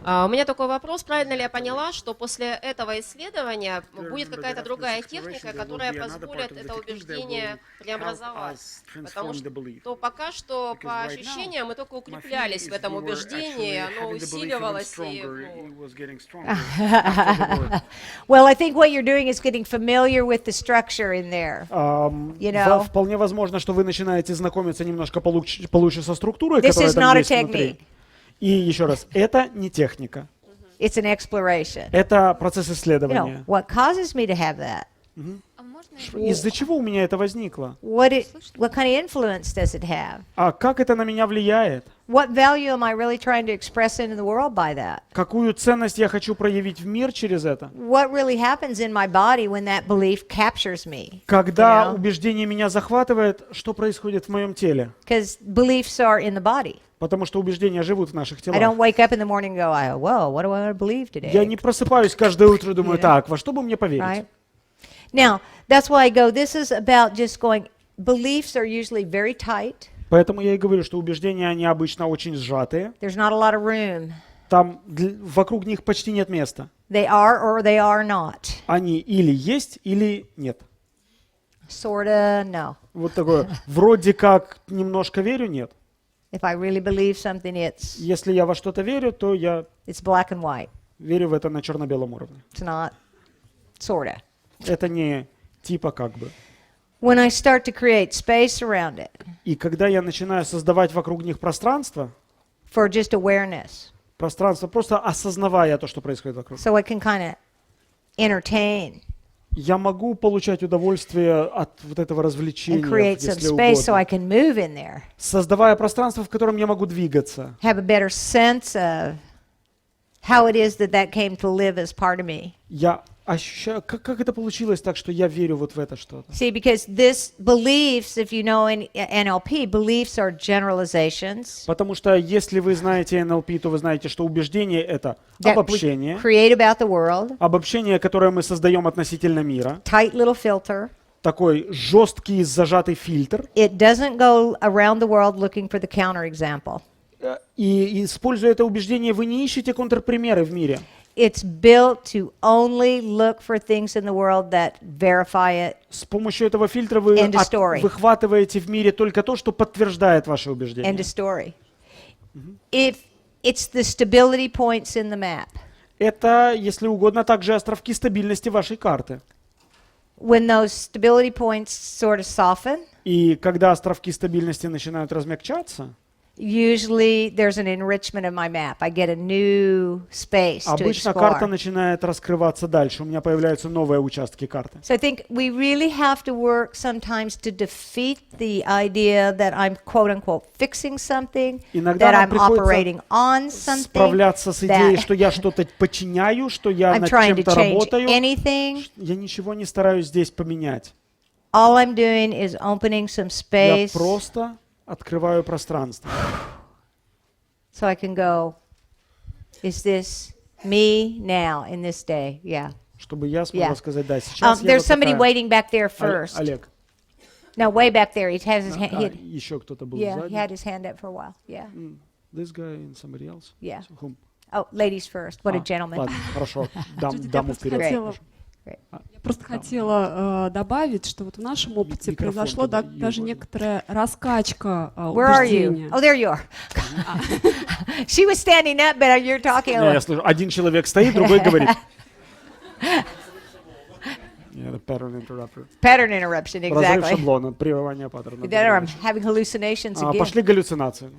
У меня такой вопрос, правильно ли я поняла, что после этого исследования будет какая-то другая техника, которая позволит это убеждение преобразовать? Потому что пока что по ощущениям мы только укреплялись в этом убеждении, оно усиливалось и... Well, I think what you're doing is getting familiar with the structure in there. Вполне возможно, что вы начинаете знакомиться немножко получше со структурой, This которая is там not a есть внутри. technique. И еще раз, это не техника. It's an exploration. Это процесс исследования. What causes me to have that? Из-за чего у меня это возникло? What kind of influence does it have? А как это на меня влияет? What value am I really trying to express into the world by that? Какую ценность я хочу проявить в мир через это? What really happens in my body when that belief captures me? Когда убеждение меня захватывает, что происходит в моем теле? Because beliefs are in the body. Потому что убеждения живут в наших I don't телах. wake up in the morning and go, whoa, what do I want to believe today? Я не просыпаюсь каждое утро и думаю, так, во что бы мне поверить? Right? Now, that's why I go, this is about just going, beliefs are usually very tight. Поэтому я и говорю, что убеждения, они обычно очень сжатые. There's not a lot of room. Там вокруг них почти нет места. They are or they are not. Они или есть, или нет. Sorta, no. Вот такое, вроде как немножко верю, нет. If I really believe something, Если я во что-то верю, то я it's black and white. верю в это на черно-белом уровне. It's not sorta. Это не типа как бы. When I start to create space around it И когда я начинаю создавать вокруг них пространство, for just awareness, просто осознавая то, что происходит вокруг, so I can kind of entertain я могу получать удовольствие от вот этого and развлечения, create some если space so I угодно. can move in there, Создавая пространство, в котором я могу двигаться. have a better sense of how it is that came to live as part of me. Я Как это получилось так, что я верю вот в это что-то? See, because this beliefs, if you know in NLP, beliefs are generalizations Потому что если вы знаете NLP, то вы знаете, что убеждение — это that we обобщение. create about the world, Обобщение, которое мы создаем относительно мира. tight little filter. Такой жесткий, зажатый фильтр. It doesn't go around the world looking for the counterexample. И используя это убеждение, вы не ищете контрпримеры в мире. It's built to only look for things in the world that verify it. С помощью этого фильтра вы End of story. выхватываете в мире только то, что подтверждает ваше End убеждение. of story. If it's the stability points in the map. Это, если угодно, также островки стабильности вашей карты. When those stability points sort of soften, И когда островки стабильности начинают размягчаться, usually there's an enrichment of my map. I get a new space to обычно карта explore. начинает раскрываться дальше. У меня появляются новые участки карты. So I think we really have to work sometimes to defeat the idea that I'm quote unquote fixing something, Иногда that нам I'm приходится operating on something, справляться с идеей, that что я что-то подчиняю, что я I'm над trying to чем-то change работаю. anything. Я ничего не стараюсь здесь поменять. All I'm doing is opening some Я space просто открываю пространство. so I can go, is this me now in this day? Yeah. Чтобы я смогла Yeah. сказать, да, сейчас я There's вот somebody такая. waiting back there first. Олег. No, way back there. He has his hand. Еще кто-то был Yeah, he сзади. had his hand up for a while. Yeah. This guy and somebody else? Yeah. So whom? Oh, ladies first. What a gentleman. Ладно, хорошо. Джудит, я Даму просто вперед. хотела, Great. я просто хотела добавить, что вот в нашем опыте Микрофон произошло туда, даже Юра. некоторая раскачка Where are you? убеждения. Oh, there you are. She was standing up, but you're talking. Не, я слышу, один человек стоит, другой говорит. Yeah, the pattern interrupter. Pattern interruption, Разрыв exactly. шаблона, прерывание паттерна. That or I'm having hallucinations again. Пошли галлюцинации.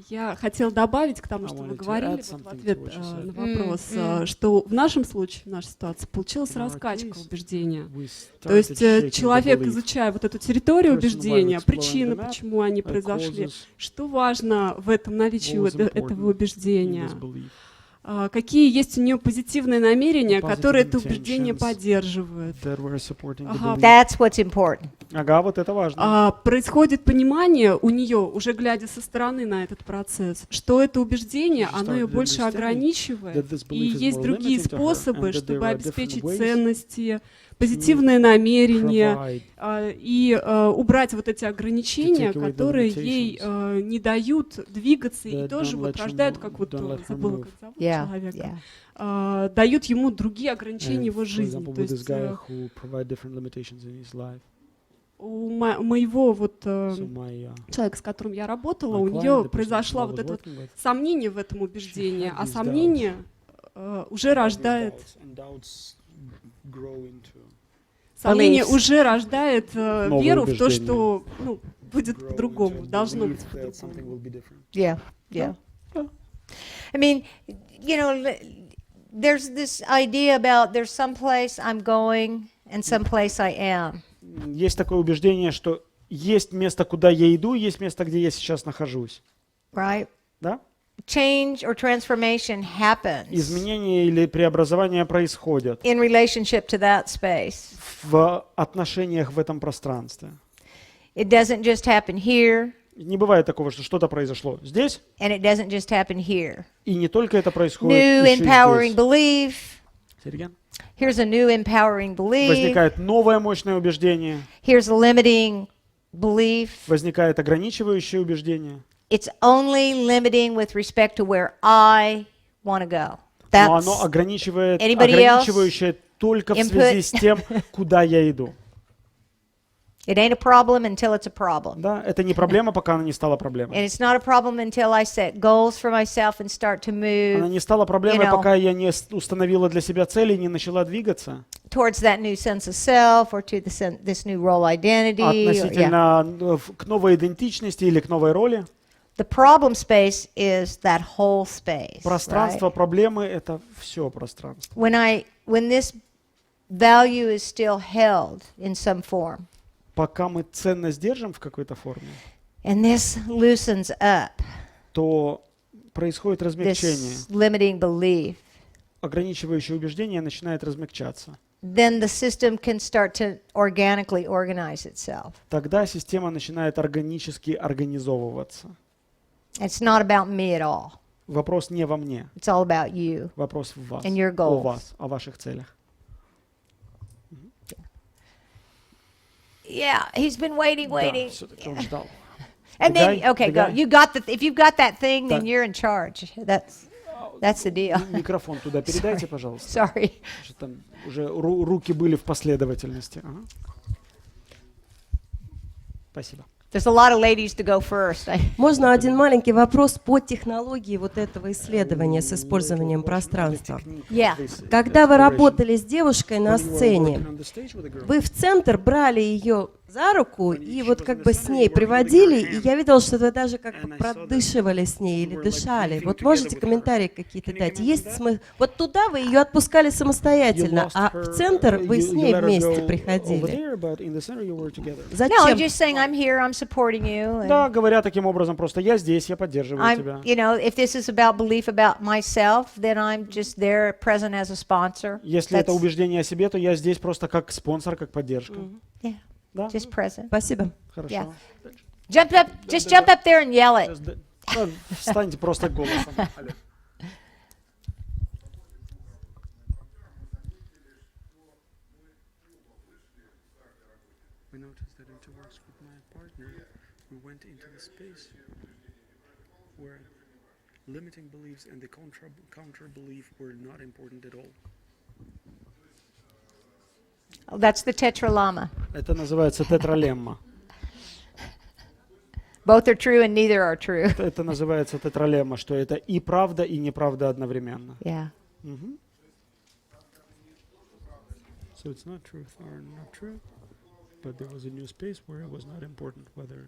Я хотела добавить к тому, I что вы wanted to говорили add вот в something ответ to what you на said. вопрос, что в нашем случае, в нашей ситуации, получилась In our раскачка case, убеждения. we То есть started shaking the человек, belief. изучая вот эту территорию Person убеждения, while exploring причины, the map, почему они произошли, causes, что важно в этом наличии what was этого important in убеждения, this belief. какие есть у нее позитивные намерения, Positive которые это убеждение intentions поддерживают. that were supporting the Ага. belief. That's what's important. Ага, вот это важно. Происходит понимание у нее, уже глядя со стороны на этот процесс, что это убеждение, She оно ее started больше understanding ограничивает, that this и belief is есть more другие limiting to her, способы, and that чтобы there are обеспечить different ways ценности, позитивные намерения, Provide и убрать вот эти ограничения, take away the которые ей не дают двигаться, и that тоже don't вот let you рождают, move, как вот don't let her забыла, move. как зовут Yeah, человека, yeah. дают ему другие ограничения And, его for жизни. example, То with this есть guy who provide different limitations in his life. у моего вот So my человека, с которым я работала, my у client, нее the person произошла I вот was это вот working with, сомнение в этом убеждении, had а these сомнение уже рождает, and doubts grow into сомнение Beliefs. уже рождает веру в то, убеждения. что будет grow по-другому, into a должно belief быть that something по-другому. will be different. Yeah, yeah. I mean, you know, there's this idea about there's some place I'm going and some place I am. Есть такое убеждение, что есть место, куда я иду, есть место, где я сейчас нахожусь. Right? Да? Change or transformation happens Изменения или преобразования происходят in relationship to that space. в отношениях в этом пространстве. It doesn't just happen here, Не бывает такого, что что-то произошло здесь, and it doesn't just happen here. и не только это происходит New еще и empowering здесь. belief. Say it again. Here's a new empowering belief. Возникает новое мощное убеждение, Here's a limiting belief. возникает ограничивающее убеждение, It's only limiting with respect to where I want to go. но That's оно ограничивает, Anybody else? ограничивающее только в Input? связи с тем, куда я иду. it ain't a problem until it's a problem. Да, это не проблема, пока она не стала проблемой. And it's not a problem until I set goals for myself and start to Она move не стала проблемой, you know, пока я не установила для себя цели и не начала двигаться towards that new sense of self or to this new role identity. Or, yeah. относительно к новой идентичности или к новой роли. The problem space is that whole space. Пространство Right? проблемы — это все пространство. When this value is still held in some form, Пока мы ценность держим в какой-то форме, and this loosens up, то происходит размягчение, this limiting belief, ограничивающее убеждение начинает размягчаться. then the system can start to organically organize itself. Тогда система начинает органически организовываться. It's not about me at all. Вопрос не во мне. It's all about you Вопрос в вас. and your О goals. вас, о ваших целях. Yeah, he's been waiting. Да, все-таки он ждал. And then, okay, go. guy? You got if you've got that thing, then Да. you're in charge. That's the deal. Микрофон туда передайте, пожалуйста. Sorry. Что там уже руки были в последовательности. Ага. Спасибо. There's a lot of ladies to go first. Можно один маленький вопрос по технологии вот этого исследования с использованием пространства? Yeah. Когда вы работали с девушкой на сцене, вы в центр брали ее за руку и вот как бы с ней приводили, и я видела, что вы даже как бы продышивали с ней или дышали. Вот можете комментарии какие-то дать? Есть смысл? Вот туда вы ее отпускали самостоятельно, а в центр вы с ней вместе приходили. No, Зачем? just saying I'm here, I'm supporting you. And Да, говоря таким образом, просто я здесь, я поддерживаю тебя. I'm, you know, if this is about belief about myself, then I'm just there present as a sponsor. Если это убеждение о себе, то я здесь просто как спонсор, как поддержка. Yeah, Да? just present. Спасибо. Хорошо. Yeah. Jump up, just jump up there and yell it. Да, встаньте просто голосом. Алло. We noticed that interworks with my partner, we went into the space where limiting beliefs and the counter belief were not important at all. Oh, that's the tetralama. Это называется тетралемма. Both are true and neither are true. Это называется тетралемма, что это и правда, и неправда одновременно. Yeah. Мгм. So it's not truth or not true, but there was a new space where it was not important whether.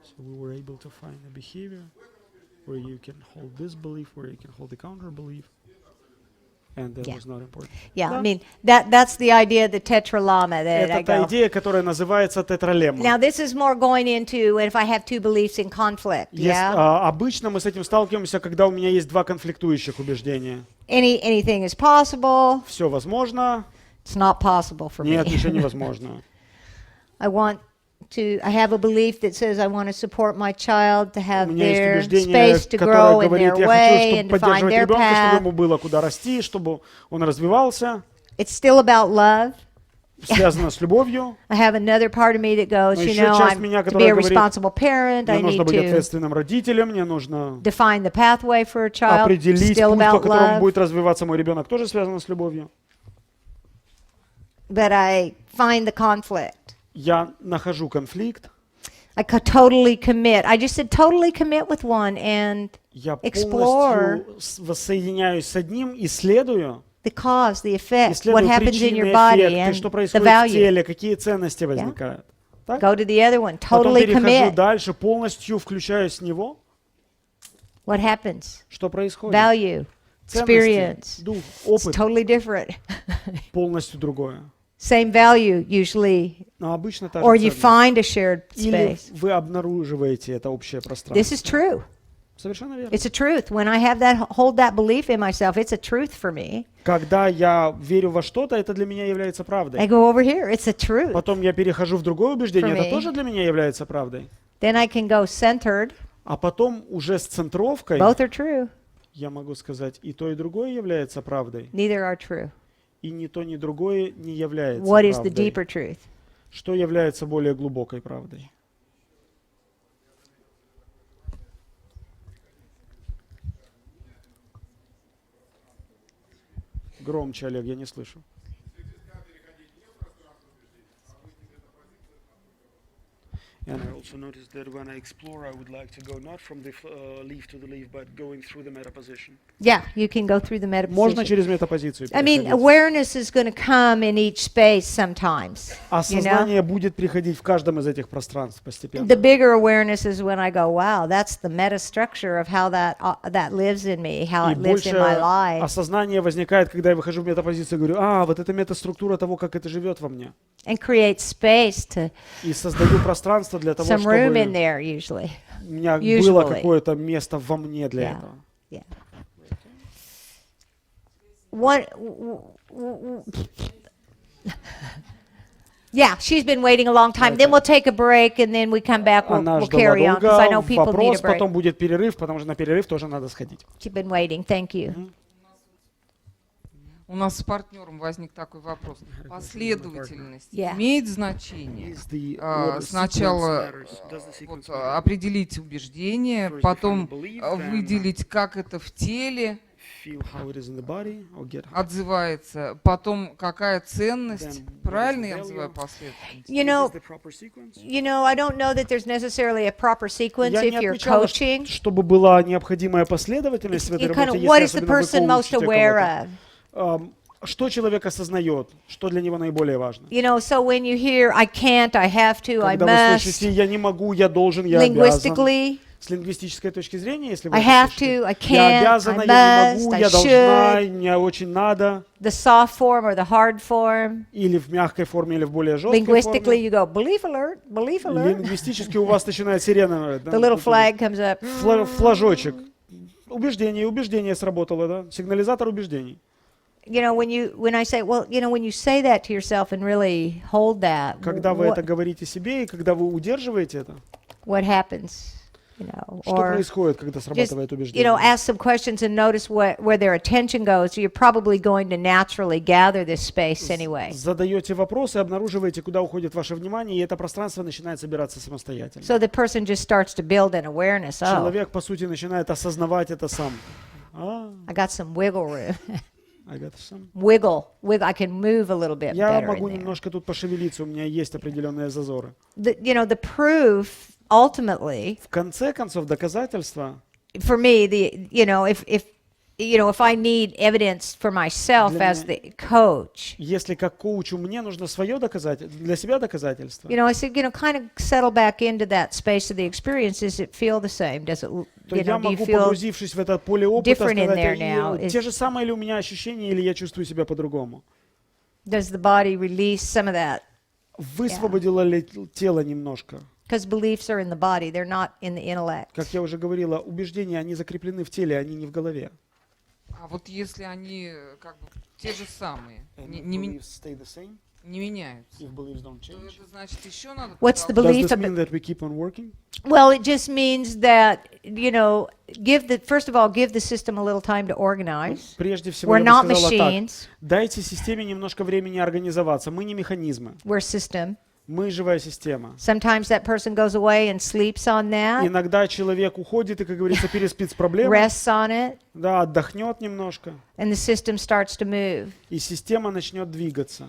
So we were able to find a behavior where you can hold this belief, where you can hold the counter belief, and that Yeah. was not important. Yeah, Да. I mean, that's the idea of the tetralama that I Это та go. идея, которая называется тетралемма. Now, this is more going into if I have two beliefs in conflict, yeah? Обычно мы с этим сталкиваемся, когда у меня есть два конфликтующих убеждения. Anything is possible. Все возможно. It's not possible for Нет, me. ничего невозможно. I have a belief that says I want to support my child to У have меня есть their убеждение, space to которое grow in говорит, their я way хочу, and чтобы to find поддерживать their ребенка, чтобы path. ему было куда расти, чтобы он развивался. It's still about love. Связано с любовью. I have another part of me that goes, Но you еще know, часть I'm меня, to be которая a говорит, responsible parent. I мне нужно need быть to ответственным родителем, мне нужно define the pathway for a child. определить Still путь, по about которому love. будет развиваться мой ребенок, тоже связано с любовью. But I find the conflict. Я нахожу конфликт. I totally commit. I just said totally commit with one and Я explore полностью воссоединяюсь с одним, исследую. the cause, the effect, what Исследую happens in your причины, body эффекты, and что the происходит в value. теле, какие ценности возникают. Так? Go to the other one. Потом Totally перехожу commit. дальше, полностью включаюсь в него. What happens? Что происходит? Value, Ценности, experience. дух, It's опыт totally different. полностью другое. Same value usually, Но обычно та же or you ценность. find a shared Или space. вы обнаруживаете это общее пространство. This is true. Совершенно верно. It's a truth. When I have that, hold that belief in myself, it's a truth for me. Когда я верю во что-то, это для меня является I правдой. go over here, it's a truth. Потом я перехожу в другое убеждение, For это me. тоже для меня является правдой. Then I can go centered. А потом уже с центровкой Both are true. я могу сказать, и то, и другое является правдой. Neither are true. И ни то, ни другое не является What is the правдой. deeper truth? Что является более глубокой правдой? Громче, Олег, я не слышу. And I also noticed that when I explore, I would like to go not from the leaf to the leaf, but going through the meta position. Yeah, you can go through the meta Можно position. через метапозицию I mean, переходить. awareness is going to come in each space sometimes. You know? Осознание будет приходить в каждом из этих пространств постепенно. The bigger awareness is when I go, wow, that's the meta structure of how that lives in me, how И it lives in my больше life. осознание возникает, когда я выхожу в метапозицию и говорю, вот это метаструктура того, как это живет во мне. And create space to И создаю пространство для того, some room in чтобы there usually. у меня было Usually. какое-то место во мне для Yeah. этого. Yeah. one. Yeah, she's been waiting a long time. Then we'll take a break, and then we come back. Она We'll ждала carry on because I know долго. people need a Вопрос, break. потом будет перерыв, потому что на перерыв тоже надо сходить. She's been waiting. Thank you. У нас с партнером возник такой вопрос. Последовательность Yeah. имеет значение? Is the order Сначала sequence matters? Does the sequence вот, matter? определить убеждение, First потом define belief, then выделить, как это в теле feel how it is in the body, or get отзывается, потом какая ценность. Then what is Правильно the я value? называю последовательность? You Is know, this the proper sequence? I don't know that there's necessarily a proper sequence Я if не you're отмечала, coaching. чтобы была необходимая последовательность в этой You kind работе, of, what если is the особенно вы person most коучите aware кого-то. of? Что человек осознает, что для него наиболее важно. So when you hear, I can't, I have to, I Когда вы must, слышите «я не могу», «я должен», «я обязан», linguistically, с лингвистической точки зрения, если вы I это have слышите, to, I «я can't, обязана», I «я не must, могу», I «я должна», should, «мне очень надо», the soft form or the hard form. или в мягкой форме, или в более жесткой Linguistically, форме. you go, belief alert, Лингвистически у вас начинает сирена. the little flag comes up. Флажочек. Убеждение сработало, да? Сигнализатор убеждений. When I say, when you say that to yourself and really hold that, Когда вы это говорите себе, и когда вы удерживаете это, what happens? что Or происходит, когда just, срабатывает убеждение? ask some questions and notice where their attention goes. You're probably going to naturally gather this space anyway. Задаете вопросы, обнаруживаете, куда уходит ваше внимание, и это пространство начинает собираться самостоятельно. So the person just starts to build an awareness. Oh, Человек, по сути, начинает осознавать это сам. I got some wiggle room. I got some. Wiggle. I can move a little bit Я better могу in there. немножко тут пошевелиться, у меня есть определенные зазоры. The proof ultimately, В конце концов, доказательства for me, if I need evidence for myself Для as the coach, если как коучу мне нужно свое доказательство, для себя доказательство, I said, kind of settle back into that space of the experience. Does it feel the same? Does it, то я do you могу, feel погрузившись в это поле опыта, different in сказать, there now? те же самые ли у меня ощущения, или я чувствую себя по-другому? Does the body release some of that? Высвободило ли тело немножко? Because beliefs are in the body, they're not in the intellect. Как я уже говорила, убеждения, они закреплены в теле, они не в голове. А вот если они как бы те же самые, не меняются, то это значит еще надо... What's the Does belief this mean that we keep on working? Well, it just means that, first of all, give the system a little time to organize. Прежде всего, We're я not бы сказала так, machines, дайте системе немножко времени организоваться. Мы не механизмы, we're system. мы живая система. Sometimes that person goes away and sleeps on that, Иногда человек уходит и, как говорится, переспит с проблемой, rests on it, да, отдохнет немножко, and the system starts to move. и система начнет двигаться.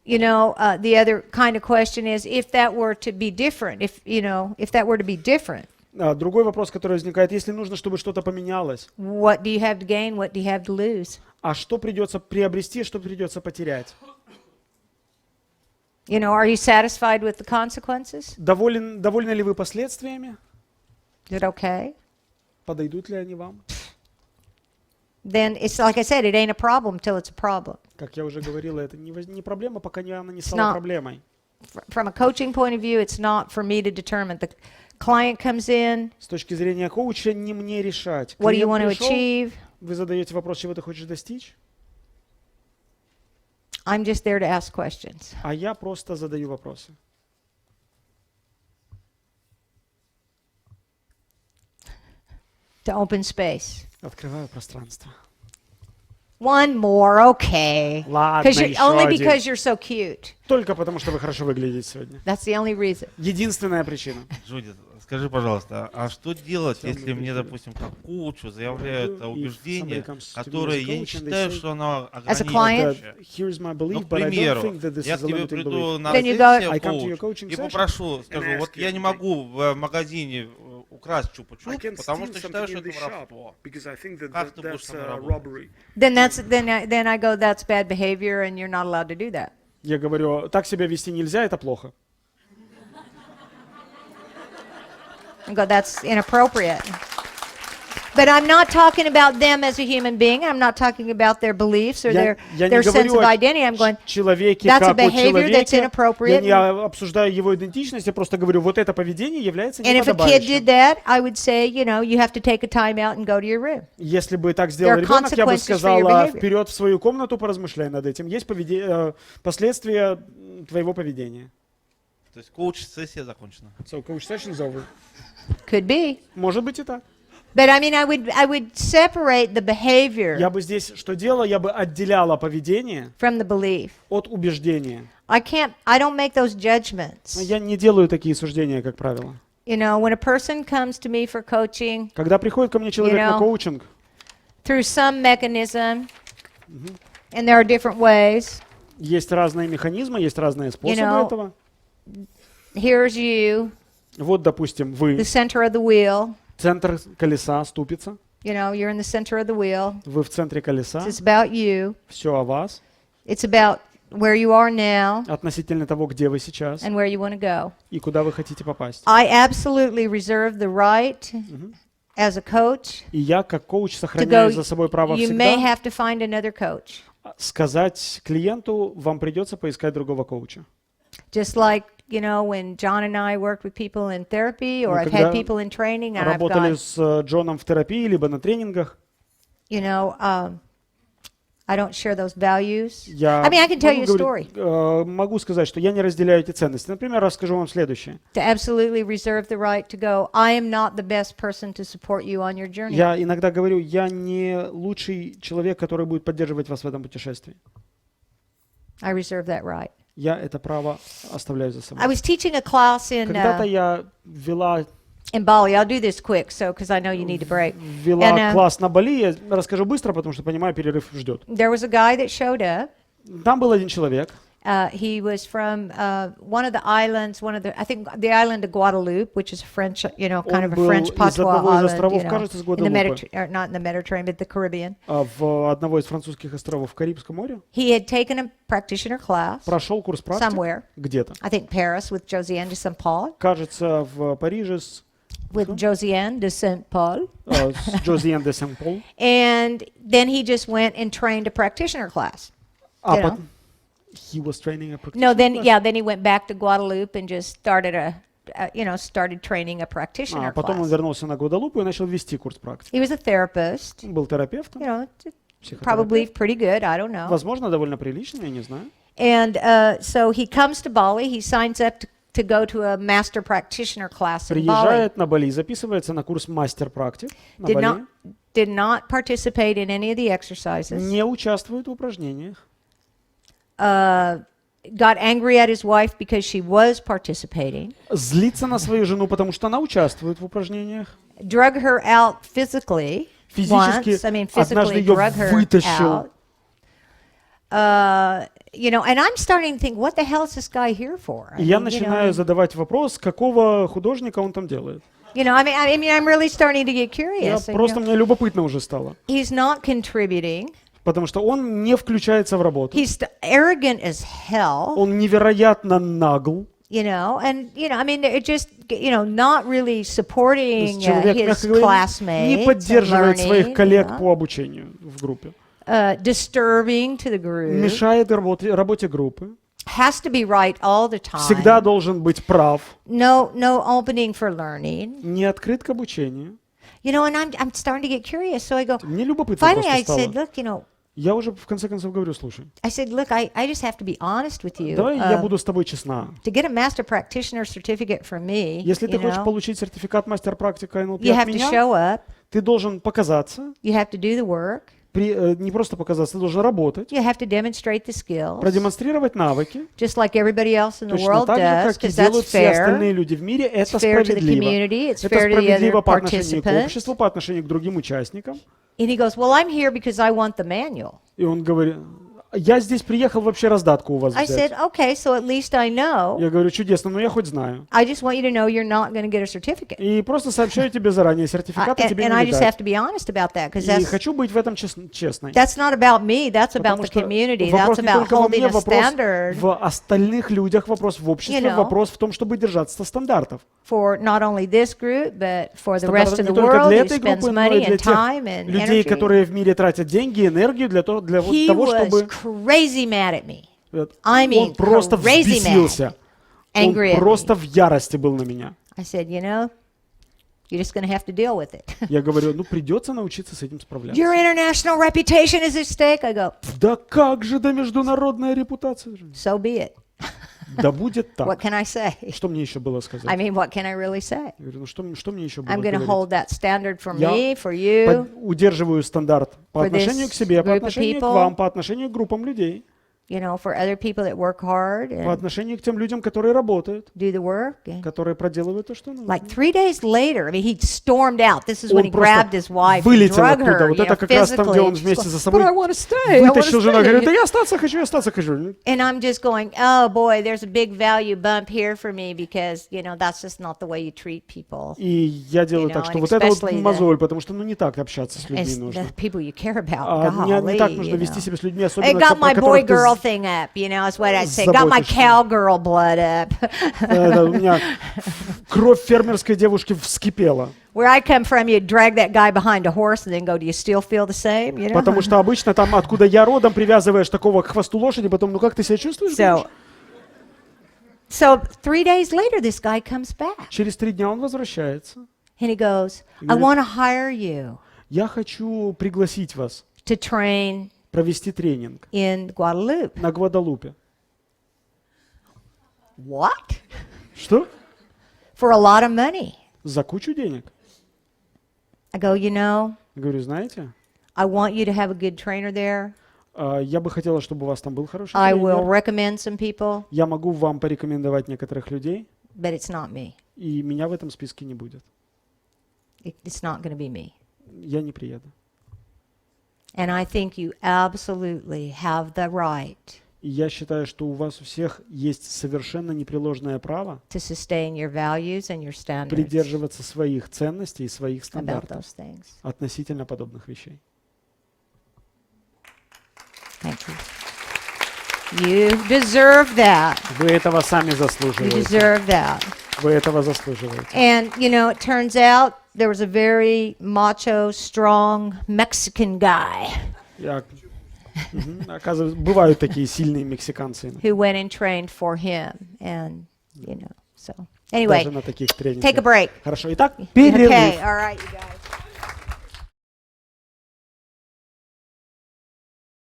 The other kind of question is if that were to be different, if that were to be different, Другой вопрос, который возникает, если нужно, чтобы что-то поменялось, what do you have to gain, what do you have to lose? а что придется приобрести, что придется потерять? Are you satisfied with the consequences? Довольны ли вы последствиями? Is it okay? Подойдут ли они вам? Then it's like I said, it ain't a problem till it's a problem. Как я уже говорила, это не проблема, пока она не It's стала not. проблемой. From a coaching point of view, it's not for me to determine. The client comes in, С точки зрения коуча не мне решать. what do you Клиент want to пришел, achieve? вы задаете вопрос, чего ты хочешь достичь, I'm just there to ask questions. а я просто задаю вопросы. To open space. Открываю пространство. One more, okay. Ладно, Only еще because один. you're so cute. Только потому, что вы хорошо выглядите сегодня. That's the only reason. Единственная причина. Judith, скажи, пожалуйста, а что делать, если мне, допустим, как коучу заявляют убеждение, которое я не считаю, что оно ограничивающее? Ну, к примеру, я к тебе приду на сессию, коуч, и попрошу, скажу, вот я не могу в магазине украсть чупа-чуп, потому что считаю, что это воровство. Как ты будешь со мной работать? Then I go, that's bad behavior, and you're not allowed to do that. Я говорю, так себя вести нельзя, это плохо. I go, that's inappropriate. But I'm not talking about them as a human being. I'm not talking about their beliefs or Я their не sense говорю of о identity. I'm going, человеке that's a как о behavior that's человеке. Я inappropriate. не обсуждаю его идентичность, я просто говорю, вот это поведение является And if a kid did неподобающим. that, I would say, you know, you have to take a time out and go to your room. Если бы так сделал There are ребенок, я бы consequences for your сказала, behavior. вперед в свою комнату, поразмышляй над этим. Есть последствия твоего поведения. То есть коуч-сессия закончена. So, coach session's over. Could be. Может быть и так. But I mean, I would separate the behavior Я бы здесь что делала? Я бы отделяла поведение from the belief. от убеждения. I don't make those judgments. Но я не делаю такие суждения, как правило. You know, when a person comes to me for coaching, Когда приходит ко мне человек You know, на коучинг, through some mechanism, and there are different ways, есть разные механизмы, есть разные способы know, этого. here's you, Вот, допустим, вы the center of the wheel. центр колеса, ступица. You know, you're in the center of the wheel. Вы в центре колеса. It's about you. Все о вас. It's about where you are now Относительно того, где вы сейчас and where you want to go. и куда вы хотите попасть. I absolutely reserve the right as a coach И я, как коуч, to сохраняю go. за собой право You may всегда have to find another coach. сказать клиенту, вам придется поискать другого коуча. Just like, you know, when John and I worked with people in therapy, or Мы I've had когда people in training, and I've работали got, с Джоном в терапии, либо на тренингах, you know, I don't share those values. я I mean, I can tell you могу a story. могу сказать, что я не разделяю эти ценности. Например, расскажу вам следующее. To absolutely reserve the right to go, I am not the best person to support you on your journey. Я иногда говорю, я не лучший человек, который будет поддерживать вас в этом путешествии. I reserve that right. Я это право оставляю за собой. I was teaching a class Когда-то я вела in Bali. I'll do this quick, so because I know you need to break. вела класс на Бали. Я расскажу быстро, потому что понимаю, перерыв ждет. There was a guy that showed up. Там был один человек. He was from one of the islands, I think the island of Guadeloupe, which is French, you know, kind of a French patois island, you know, in the Mediterranean, not in the Mediterranean, but the Caribbean. В одного из французских островов в Карибском море. He had taken a practitioner class Прошел курс практик somewhere, где-то. I think Paris with Josiane de Saint-Paul. Кажется, в Париже с With Josiane de Saint-Paul. С Josiane de Saint-Paul. And then he just went and trained a practitioner class. He was training a practitioner. No, then he went back to Guadeloupe and just started started training a practitioner Потом он class. вернулся на Гваделупу и начал вести курс практики. He was a therapist. Он был терапевтом. You know, probably pretty good. I don't know. Возможно, довольно приличный, я не знаю. And so he comes to Bali. He signs up to go to a master practitioner class in Bali. Приезжает на Бали, записывается на курс мастер-практик на Бали. Did not participate in any of the exercises. Не участвует в упражнениях. Got angry at his wife because she was participating. Злится на свою жену, потому что она участвует в упражнениях. Drug her out physically. Физически once. I mean, однажды physically ее drug her вытащил. out. You know, and I'm starting to think, what the hell is this guy here for? И я начинаю задавать вопрос, какого художника он там делает. You know, I mean, I'm really starting to get Я curious. просто мне любопытно уже стало. He's not contributing. Потому что он не включается в работу. He's arrogant as hell. Он невероятно нагл. You know, and you know, I mean, it just, you know, not really supporting Человек, his мягко говоря, classmates. не поддерживает своих learning, коллег you know, по обучению в группе. Disturbing to the group. Мешает работе группы. Has to be right all the time. Всегда должен быть прав. No opening for learning. Не открыт к обучению. You know, and I'm starting to get curious. So I go. Мне любопытно Finally, I просто said, стало. look, you know. Я уже в конце концов говорю, слушай. I said, look, I just have to be honest with you. Давай я буду с тобой честна. To get a master practitioner certificate from me, Если ты you хочешь know, получить сертификат мастер-практика NLP you от have to меня, show up. ты должен показаться. You have to do the work. Не просто показаться, ты должен работать. You have to demonstrate the skills. Продемонстрировать навыки. Just like everybody else in the Точно world так же, does, как и because that's делают все fair. остальные люди в мире. Это It's fair to the справедливо. community. It's Это fair to the other справедливо по отношению к participants. обществу, по отношению к другим участникам. And he goes, well, I'm here because I want the manual. И он говорит, я здесь приехал вообще раздатку у вас I взять. said, okay, so at least I know. Я говорю, чудесно, но я хоть знаю. I just want you to know you're not going to get a certificate. И просто сообщаю тебе заранее, сертификата тебе And I не just have видать. to be honest about that, because И хочу быть в этом честной. that's not about me, that's about Потому the что community, вопрос that's не about только во holding мне, a вопрос standard в остальных людях, вопрос в обществе, know, вопрос в том, чтобы держаться стандартов. for not only this group, but for the rest Стандартов of не the только world для who этой spends группы, но и money для and тех time and людей, energy. которые в мире тратят деньги, энергию для того, He чтобы... was crazy mad at me. Вот. I mean, Он просто crazy взбесился. mad, Он angry at просто me. в ярости был на меня. I said, you know, you're just going to have to deal with it. Я говорю, ну придется научиться с этим справляться. Your international reputation is at stake. I go, Да как же, да международная репутация же. so be it. Да будет так. What can I say? Что мне еще было сказать? I mean, what can I really say? Я говорю, ну что мне еще было I'm going to говорить? hold that standard for Я me, for you, удерживаю стандарт по for отношению this к себе, по group of отношению к people. вам, по отношению к группам людей, you know, for other people that work hard по and отношению к тем людям, которые работают, do the work. And которые проделывают то, что нужно. like 3 days later, I mean, he stormed out. This is when Он he просто grabbed his wife and вылетел drug оттуда. her, Вот you это know, как раз там, где physically. он And she's вместе going, за собой but I want to stay. I want to вытащил жену и говорит, да stay. я остаться хочу. And I'm just going, oh boy, there's a big value bump here for me because, you know, that's just not the way you treat people. И я делаю You так, know, что and вот это вот especially the- мозоль, потому что ну не так общаться с людьми It's нужно. the people you care about. Не так Golly, нужно you вести know. себя с людьми, It особенно got my которых ты boy-girl thing up, you know, is what I'd say. Got my заботишься. cowgirl blood up. У меня кровь фермерской девушки вскипела. Where I come from, you'd drag that guy behind a horse and then go, do you still feel the same? You know? Потому что обычно там, откуда я родом, привязываешь такого к хвосту лошади, потом, ну как ты себя чувствуешь? So 3 days later, this guy comes back. Через 3 дня он возвращается. And he goes, I говорит, want to hire you Я хочу пригласить вас to train провести тренинг in Guadalupe. на Гваделупе. What? Что? For a lot of money. За кучу денег. I go, you know, Я говорю, знаете, I want you to have a good trainer there. я бы хотела, чтобы у вас там был хороший I will тренер. recommend some people, Я могу вам порекомендовать некоторых людей, but it's not me. и меня в этом списке не будет. It's not going to be me. Я не приеду. And I think you absolutely have the right И я считаю, что у вас у всех есть совершенно непреложное право to sustain your values and your standards придерживаться своих ценностей и своих about стандартов those things. относительно подобных вещей. Thank you. You deserve that. Вы этого сами You заслуживаете. deserve that. Вы этого заслуживаете. And, you know, it turns out there was a very macho, strong Mexican guy Оказывается, бывают такие сильные мексиканцы. who went and trained for him. And, you know, so anyway, Даже на таких тренингах. take a break. Хорошо. Итак, перерыв. Okay, all right, you guys.